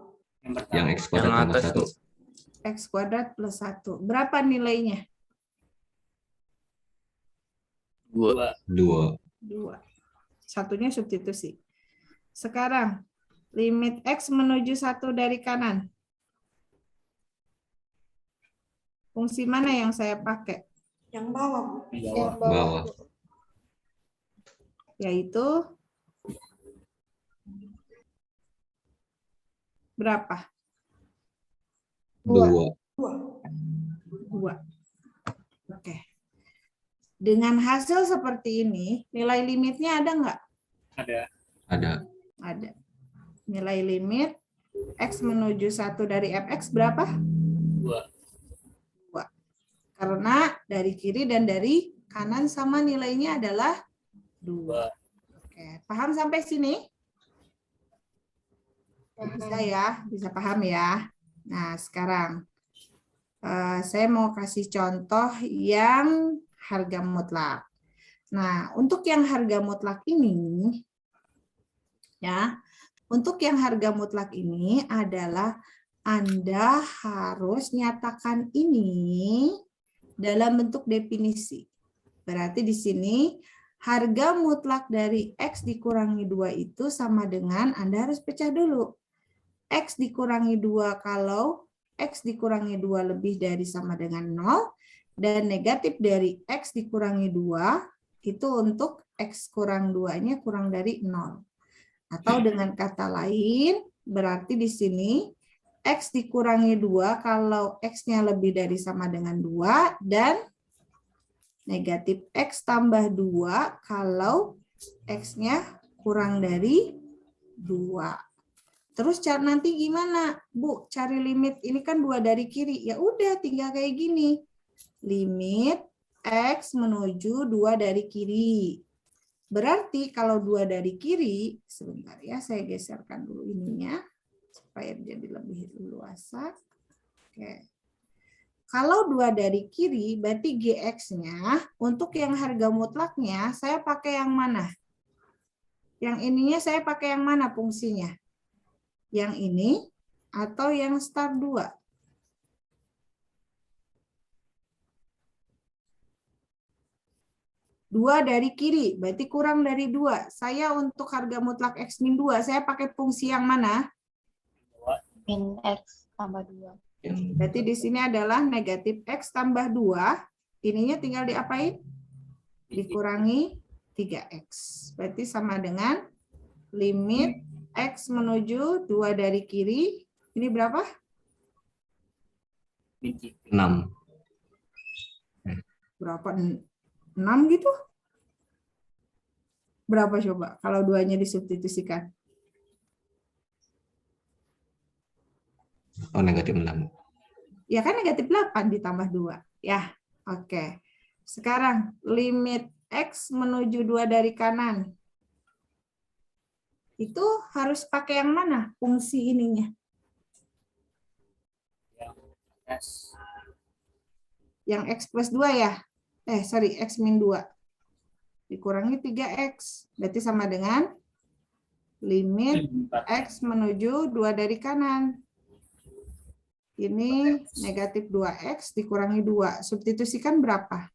Yang X kuadrat tambah 1. X kuadrat plus 1. Berapa nilainya? 2. 2. Satunya substitusi. Sekarang, limit X menuju 1 dari kanan. Fungsi mana yang saya pakai? Yang bawah, Bu. Yang Bawah. Yaitu berapa? 2. 2. Oke. Dengan hasil seperti ini, nilai limitnya ada nggak? Ada. Ada. Nilai limit X menuju 1 dari fx berapa? 2. Karena dari kiri dan dari kanan sama nilainya adalah 2. Oke, paham sampai sini? Bisa ya, bisa paham ya. Nah, sekarang saya mau kasih contoh yang harga mutlak. Nah, untuk yang harga mutlak ini, ya, untuk yang harga mutlak ini adalah Anda harus nyatakan ini dalam bentuk definisi. Berarti di sini harga mutlak dari X dikurangi 2 itu sama dengan Anda harus pecah dulu. X dikurangi 2 kalau X dikurangi 2 lebih dari sama dengan 0, dan negatif dari X dikurangi 2 itu untuk X kurang 2-nya kurang dari 0. Atau dengan kata lain, berarti di sini X dikurangi 2 kalau X-nya lebih dari sama dengan 2, dan Negatif X tambah 2 kalau X-nya kurang dari 2. Terus nanti gimana, Bu? Cari limit, ini kan 2 dari kiri. Ya udah, tinggal kayak gini. Limit X menuju 2 dari kiri. Berarti kalau 2 dari kiri, sebentar ya, saya geserkan dulu ininya, supaya jadi lebih luasa. Oke. Kalau 2 dari kiri, berarti GX-nya, untuk yang harga mutlaknya, saya pakai yang mana? Yang ininya saya pakai yang mana fungsinya? Yang ini atau yang start 2? Dua dari kiri, berarti kurang dari 2. Saya untuk harga mutlak X min 2, saya pakai fungsi yang mana? Min X tambah 2. Berarti di sini adalah negatif X tambah 2. Ininya tinggal diapain? Dikurangi 3X. Berarti sama dengan limit X menuju 2 dari kiri. Ini berapa? 6. Berapa? 6 gitu? Berapa coba kalau 2-nya disubstitusikan? Oh, negatif 6. Ya kan negatif 8 ditambah 2. Ya, oke. Sekarang limit X menuju 2 dari kanan. Itu harus pakai yang mana fungsi ininya? Yang X plus 2 ya? Sorry, X min 2. Dikurangi 3X. Berarti sama dengan limit X menuju 2 dari kanan. Ini negatif 2X dikurangi 2. Substitusikan berapa?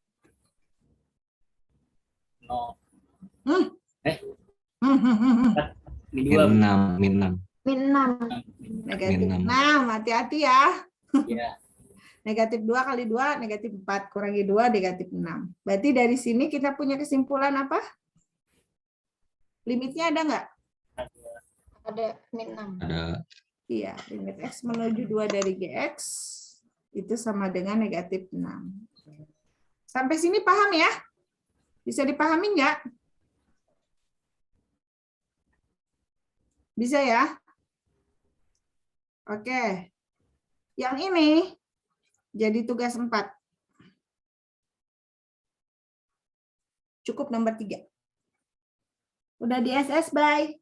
0. Min 6. Negatif Min 6. 6. Hati-hati ya. Ya. Negatif 2 kali 2, negatif 4. Kurangi 2, negatif 6. Berarti dari sini kita punya kesimpulan apa? Limitnya ada nggak? Ada min 6. Ada. Iya, limit X menuju 2 dari GX itu sama dengan negatif 6. Sampai sini paham ya? Bisa dipahami nggak? Bisa ya? Oke. Yang ini jadi tugas 4. Cukup nomor 3. Udah di SS, bye.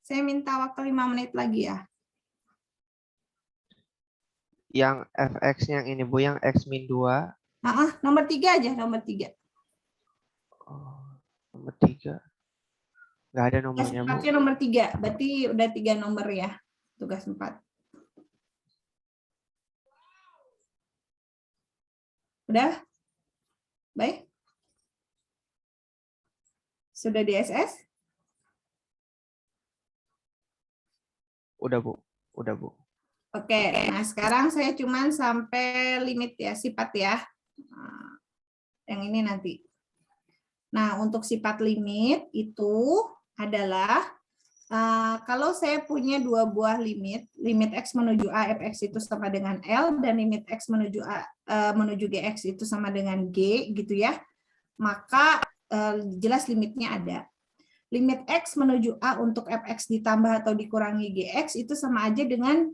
Saya minta waktu 5 menit lagi ya. Yang fx yang ini Bu, yang x min 2. Nomor 3 aja, nomor 3. Oh, nomor 3. Nggak ada nomornya Bu. Tugasnya nomor 3, berarti udah 3 nomor ya. Tugas 4. Udah? Baik? Sudah di SS? Udah Bu, udah Bu. Oke, nah sekarang saya cuman sampai limit ya, sifat ya. Yang ini nanti. Nah, untuk sifat limit itu adalah kalau saya punya 2 buah limit X menuju A, fx itu sama dengan L, dan limit X menuju A, menuju Gx itu sama dengan G, gitu ya. Maka jelas limitnya ada. Limit X menuju A untuk fx ditambah atau dikurangi Gx itu sama aja dengan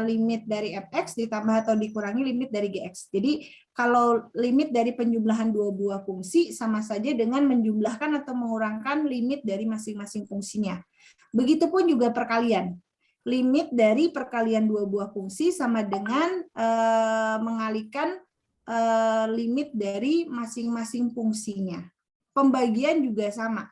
limit dari fx ditambah atau dikurangi limit dari Gx. Jadi kalau limit dari penjumlahan 2 buah fungsi sama saja dengan menjumlahkan atau mengurangkan limit dari masing-masing fungsinya. Begitupun juga perkalian. Limit dari perkalian 2 buah fungsi sama dengan mengalikan limit dari masing-masing fungsinya. Pembagian juga sama.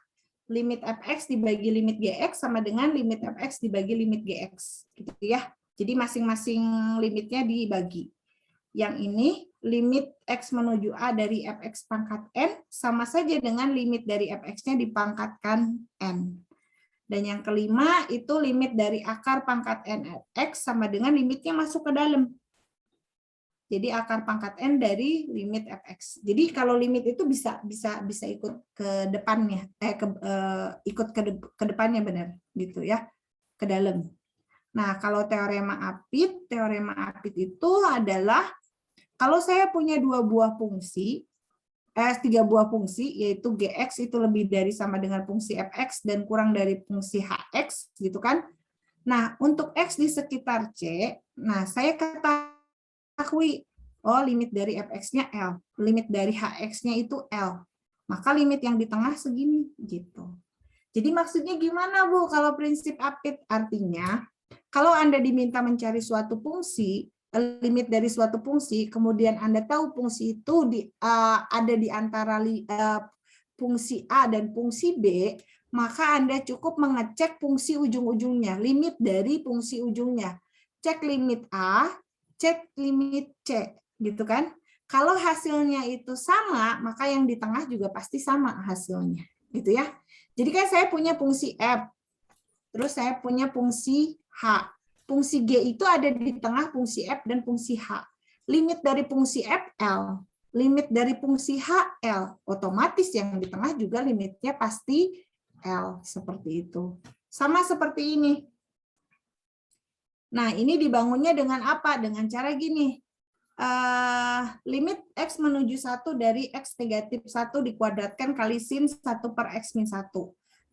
Limit fx dibagi limit gx sama dengan limit fx dibagi limit gx, gitu ya. Jadi masing-masing limitnya dibagi. Yang ini limit x menuju a dari fx pangkat n sama saja dengan limit dari fx-nya dipangkatkan n. Dan yang kelima itu limit dari akar pangkat n x sama dengan limitnya masuk ke dalam. Jadi akar pangkat n dari limit fx. Jadi kalau limit itu bisa ikut ke depannya, ikut ke depannya benar gitu ya, ke dalam. Nah, kalau teorema Apit itu adalah kalau saya punya 2 buah fungsi, tiga buah fungsi, yaitu gx itu lebih dari sama dengan fungsi fx dan kurang dari fungsi hx, gitu kan? Nah, untuk x di sekitar C, nah saya ketahui, oh limit dari fx-nya L, limit dari hx-nya itu L, maka limit yang di tengah segini, gitu. Jadi maksudnya gimana, Bu, kalau prinsip apit? Artinya, kalau Anda diminta mencari suatu fungsi, limit dari suatu fungsi, kemudian Anda tahu fungsi itu ada di antara fungsi A dan fungsi B, maka Anda cukup mengecek fungsi ujung-ujungnya, limit dari fungsi ujungnya. Cek limit A, cek limit C, gitu kan? Kalau hasilnya itu sama, maka yang di tengah juga pasti sama hasilnya, gitu ya. Jadi kan saya punya fungsi F, terus saya punya fungsi H. Fungsi G itu ada di tengah fungsi F dan fungsi H. Limit dari fungsi F, L. Limit dari fungsi H, L. Otomatis yang di tengah juga limitnya pasti L. Seperti itu. Sama seperti ini. Nah, ini dibangunnya dengan apa? Dengan cara gini. Limit X menuju 1 dari X negatif 1 dikuadratkan kali sin 1 per X min 1.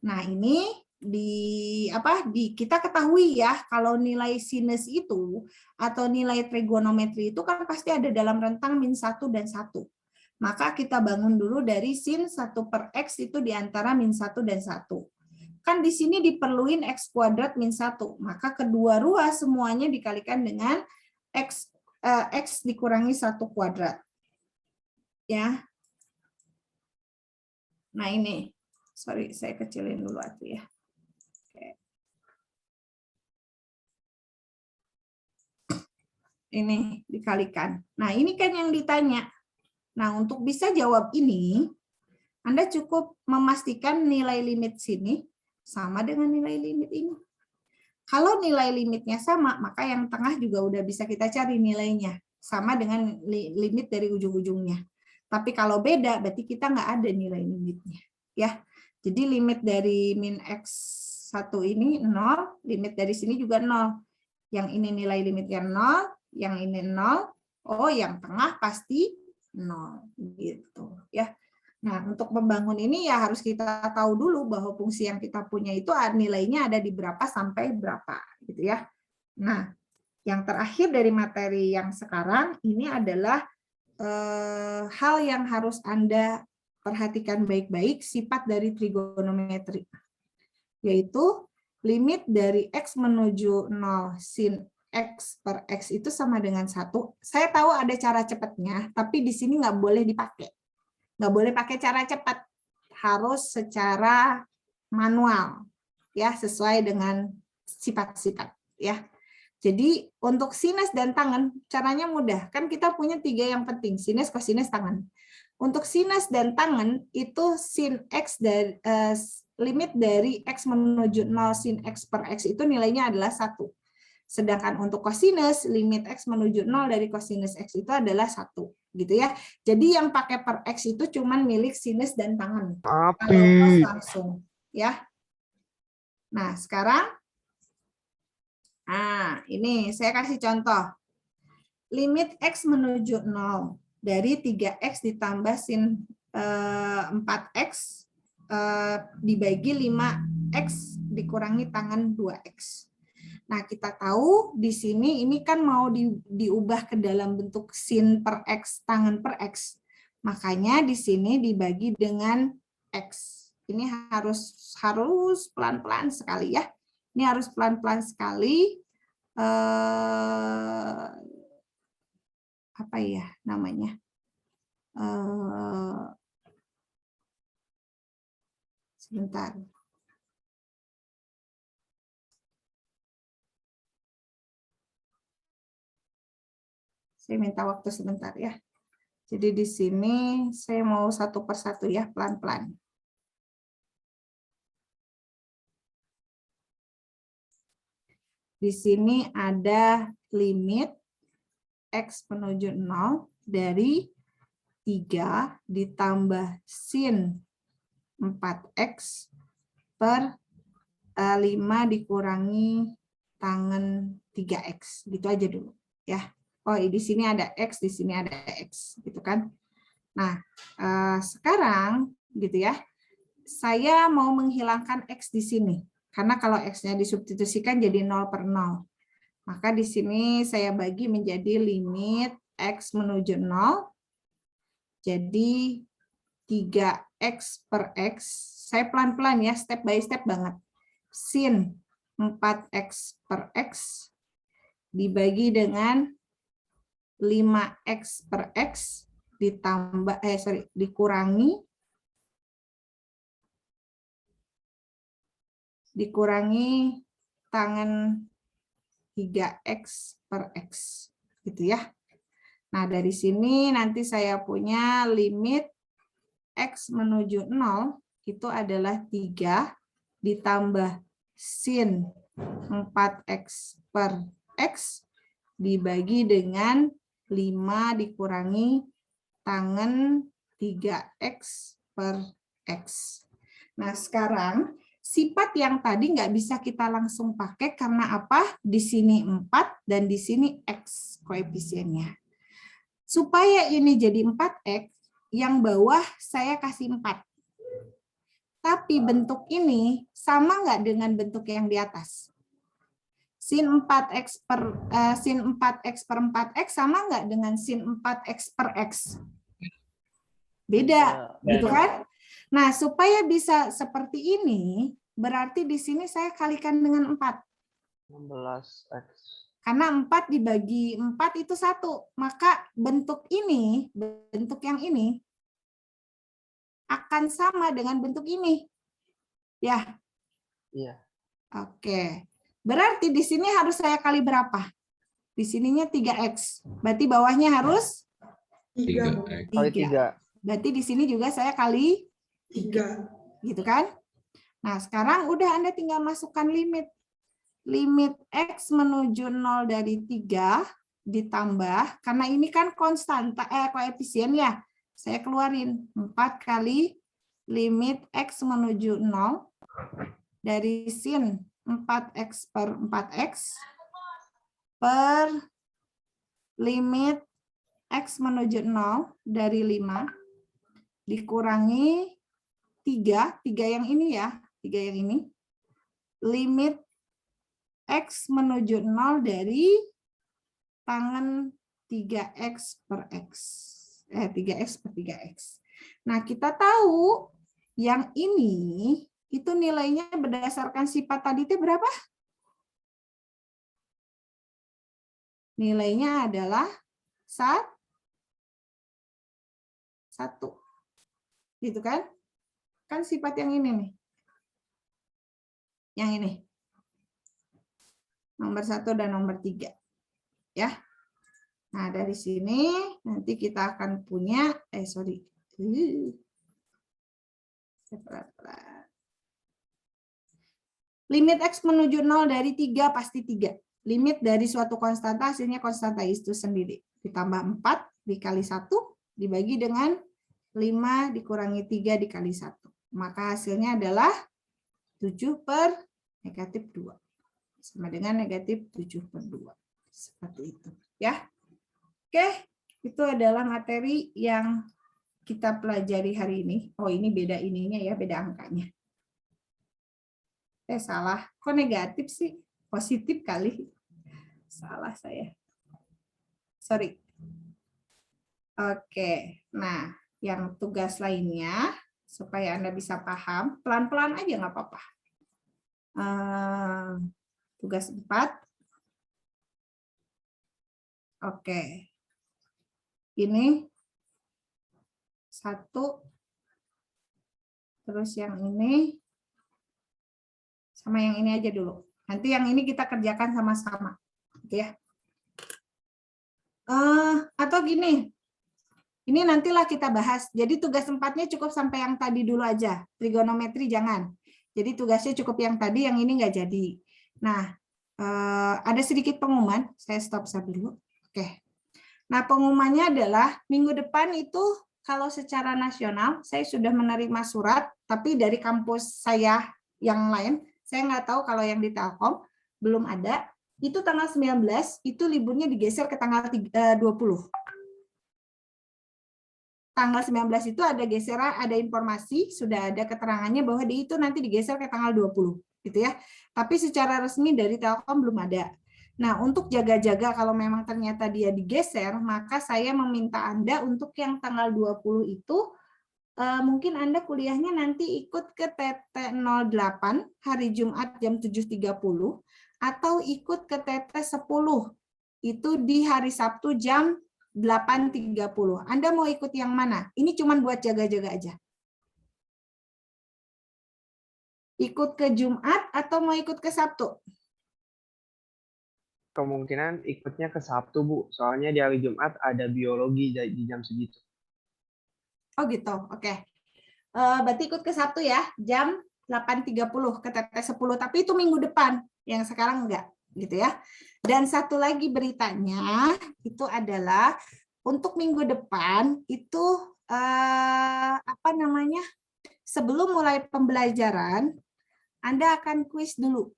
Nah, ini kita ketahui ya, kalau nilai sinus itu atau nilai trigonometri itu kan pasti ada dalam rentang min 1 dan 1. Maka kita bangun dulu dari sin 1 per X itu di antara min 1 dan 1. Kan di sini diperluin X kuadrat min 1. Maka kedua ruas semuanya dikalikan dengan X dikurangi 1 kuadrat. Ya. Nah ini, sorry saya kecilin dulu ya. Ini dikalikan. Nah, ini kan yang ditanya. Nah, untuk bisa jawab ini, Anda cukup memastikan nilai limit sini sama dengan nilai limit ini. Kalau nilai limitnya sama, maka yang tengah juga udah bisa kita cari nilainya. Sama dengan limit dari ujung-ujungnya. Tapi kalau beda, berarti kita nggak ada nilai limitnya. Ya, jadi limit dari min X1 ini 0, limit dari sini juga 0. Yang ini nilai limitnya 0, yang ini 0, oh yang tengah pasti 0 gitu ya. Nah, untuk membangun ini ya harus kita tahu dulu bahwa fungsi yang kita punya itu nilainya ada di berapa sampai berapa gitu ya. Nah, yang terakhir dari materi yang sekarang ini adalah hal yang harus Anda perhatikan baik-baik, sifat dari trigonometri, yaitu limit dari X menuju 0 sin X per X itu sama dengan 1. Saya tahu ada cara cepatnya, tapi di sini nggak boleh dipakai. Nggak boleh pakai cara cepat. Harus secara manual, ya sesuai dengan sifat-sifat. Ya. Jadi untuk sinus dan tangen, caranya mudah. Kan kita punya 3 yang penting, sinus, kosinus, tangen. Untuk sinus dan tangen, itu sin X dari limit dari X menuju 0 sin X per X itu nilainya adalah 1. Sedangkan untuk kosinus, limit X menuju 0 dari kosinus X itu adalah 1. Gitu ya. Jadi yang pakai per X itu cuman milik sinus dan tangen. Kalau cos langsung. Ya. Nah, sekarang, ini saya kasih contoh. Limit X menuju 0 dari 3X ditambah sin 4X dibagi 5X dikurangi tangen 2X. Nah, kita tahu di sini ini kan mau diubah ke dalam bentuk sin per X, tangen per X. Makanya di sini dibagi dengan X. Ini harus pelan-pelan sekali ya. Ini harus pelan-pelan sekali. Apa ya namanya? Sebentar. Saya minta waktu sebentar ya. Jadi di sini saya mau satu persatu ya, pelan-pelan. Di sini ada limit X menuju 0 dari 3 ditambah sin 4X per 5 dikurangi tangen 3X. Gitu aja dulu ya. Oh, di sini ada X, di sini ada X, gitu kan. Nah, sekarang gitu ya, saya mau menghilangkan X di sini. Karena kalau X-nya disubstitusikan jadi 0/0. Maka di sini saya bagi menjadi limit X menuju 0. Jadi 3X per X. Saya pelan-pelan ya, step by step banget. Sin 4X per X dibagi dengan 5X per X ditambah dikurangi tangen 3X per X gitu ya. Nah, dari sini nanti saya punya limit X menuju 0 itu adalah 3 ditambah sin 4X per X dibagi dengan 5 dikurangi tangen 3X per X. Nah, sekarang sifat yang tadi nggak bisa kita langsung pakai karena apa? Di sini 4 dan di sini X koefisiennya. Supaya ini jadi 4X, yang bawah saya kasih 4. Tapi bentuk ini sama nggak dengan bentuk yang di atas? Sin 4X per 4X sama nggak dengan sin 4X per X? Beda, gitu kan? Nah, supaya bisa seperti ini, berarti di sini saya kalikan dengan 4. 16X. Karena 4 dibagi 4 itu 1. Maka bentuk ini, bentuk yang ini, akan sama dengan bentuk ini. Ya? Iya. Oke. Berarti di sini harus saya kali berapa? Di sininya 3X. Berarti bawahnya harus 3X. 3. Berarti di sini juga saya kali 3. Gitu kan? Nah, sekarang udah Anda tinggal masukkan limit. Limit X menuju 0 dari 3 ditambah, karena ini kan konstanta, koefisien ya. Saya keluarin 4 kali limit X menuju 0 dari sin 4X per 4X per limit X menuju 0 dari 5 dikurangi 3 yang ini ya, 3 yang ini, limit X menuju 0 dari tangen 3X per X. 3X per 3X. Nah, kita tahu yang ini itu nilainya berdasarkan sifat tadi itu berapa? Nilainya adalah 1. Gitu kan? Kan sifat yang ini nih. Yang ini. Nomor 1 dan nomor 3. Ya. Nah, dari sini nanti kita akan punya limit X menuju 0 dari 3 pasti 3. Limit dari suatu konstanta hasilnya konstanta itu sendiri. Ditambah 4 dikali 1 dibagi dengan 5 dikurangi 3 dikali 1. Maka hasilnya adalah 7 per negatif 2. Sama dengan negatif 7/2. Seperti itu. Ya. Oke, itu adalah materi yang kita pelajari hari ini. Oh, ini beda ininya ya, beda angkanya. Salah. Kok negatif sih? Positif kali. Salah saya. Sorry. Oke, nah yang tugas lainnya, supaya Anda bisa paham, pelan-pelan aja nggak apa-apa. Tugas 4. Oke. Ini 1. Terus yang ini. Sama yang ini aja dulu. Nanti yang ini kita kerjakan sama-sama. Gitu ya. Atau gini. Ini nantilah kita bahas. Jadi tugas 4-nya cukup sampai yang tadi dulu aja. Trigonometri jangan. Jadi tugasnya cukup yang tadi, yang ini nggak jadi. Nah, ada sedikit pengumuman. Saya stop dulu. Oke. Nah, pengumumannya adalah minggu depan itu kalau secara nasional saya sudah menerima surat, tapi dari kampus saya yang lain, saya nggak tahu kalau yang di Telkom belum ada. Itu tanggal 19 itu liburnya digeser ke tanggal 20. tanggal 19 itu ada geseran, ada informasi, sudah ada keterangannya bahwa itu nanti digeser ke tanggal 20 gitu ya. Tapi secara resmi dari Telkom belum ada. Nah, untuk jaga-jaga kalau memang ternyata dia digeser, maka saya meminta Anda untuk yang tanggal 20 itu mungkin Anda kuliahnya nanti ikut ke TT08 hari Jumat jam 7.30 atau ikut ke TT10 itu di hari Sabtu jam 8.30. Anda mau ikut yang mana? Ini cuma buat jaga-jaga aja. Ikut ke Jumat atau mau ikut ke Sabtu? Kemungkinan ikutnya ke Sabtu, Bu. Soalnya di hari Jumat ada biologi di jam segitu. Oh gitu, oke. Berarti ikut ke Sabtu ya, jam 8.30 ke TT10. Tapi itu minggu depan, yang sekarang enggak. Gitu ya. Dan satu lagi beritanya, itu adalah untuk minggu depan, itu apa namanya, sebelum mulai pembelajaran, Anda akan kuis dulu.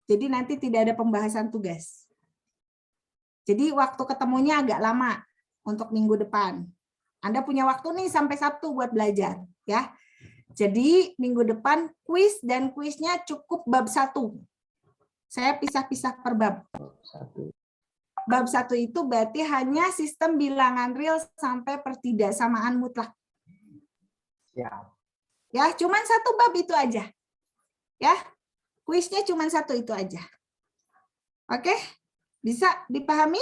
Jadi nanti tidak ada pembahasan tugas. Jadi waktu ketemunya agak lama untuk minggu depan. Anda punya waktu nih sampai Sabtu buat belajar, ya. Jadi minggu depan kuis dan kuisnya cukup bab 1. Saya pisah-pisah per bab. Bab 1 itu berarti hanya sistem bilangan real sampai pertidaksamaan mutlak. Ya, cuman 1 bab itu aja. Ya. Kuisnya cuman 1 itu aja. Oke? Bisa dipahami?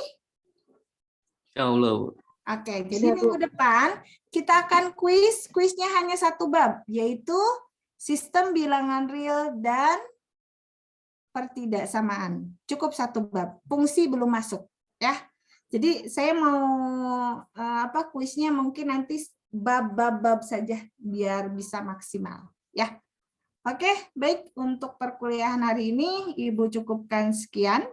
Ya Allah. Oke, jadi minggu depan kita akan kuisnya hanya 1 bab, yaitu sistem bilangan real dan pertidaksamaan. Cukup 1 bab. Fungsi belum masuk, ya. Jadi saya mau kuisnya mungkin nanti bab-bab saja biar bisa maksimal, ya. Oke, baik, untuk perkuliahan hari ini Ibu cukupkan sekian.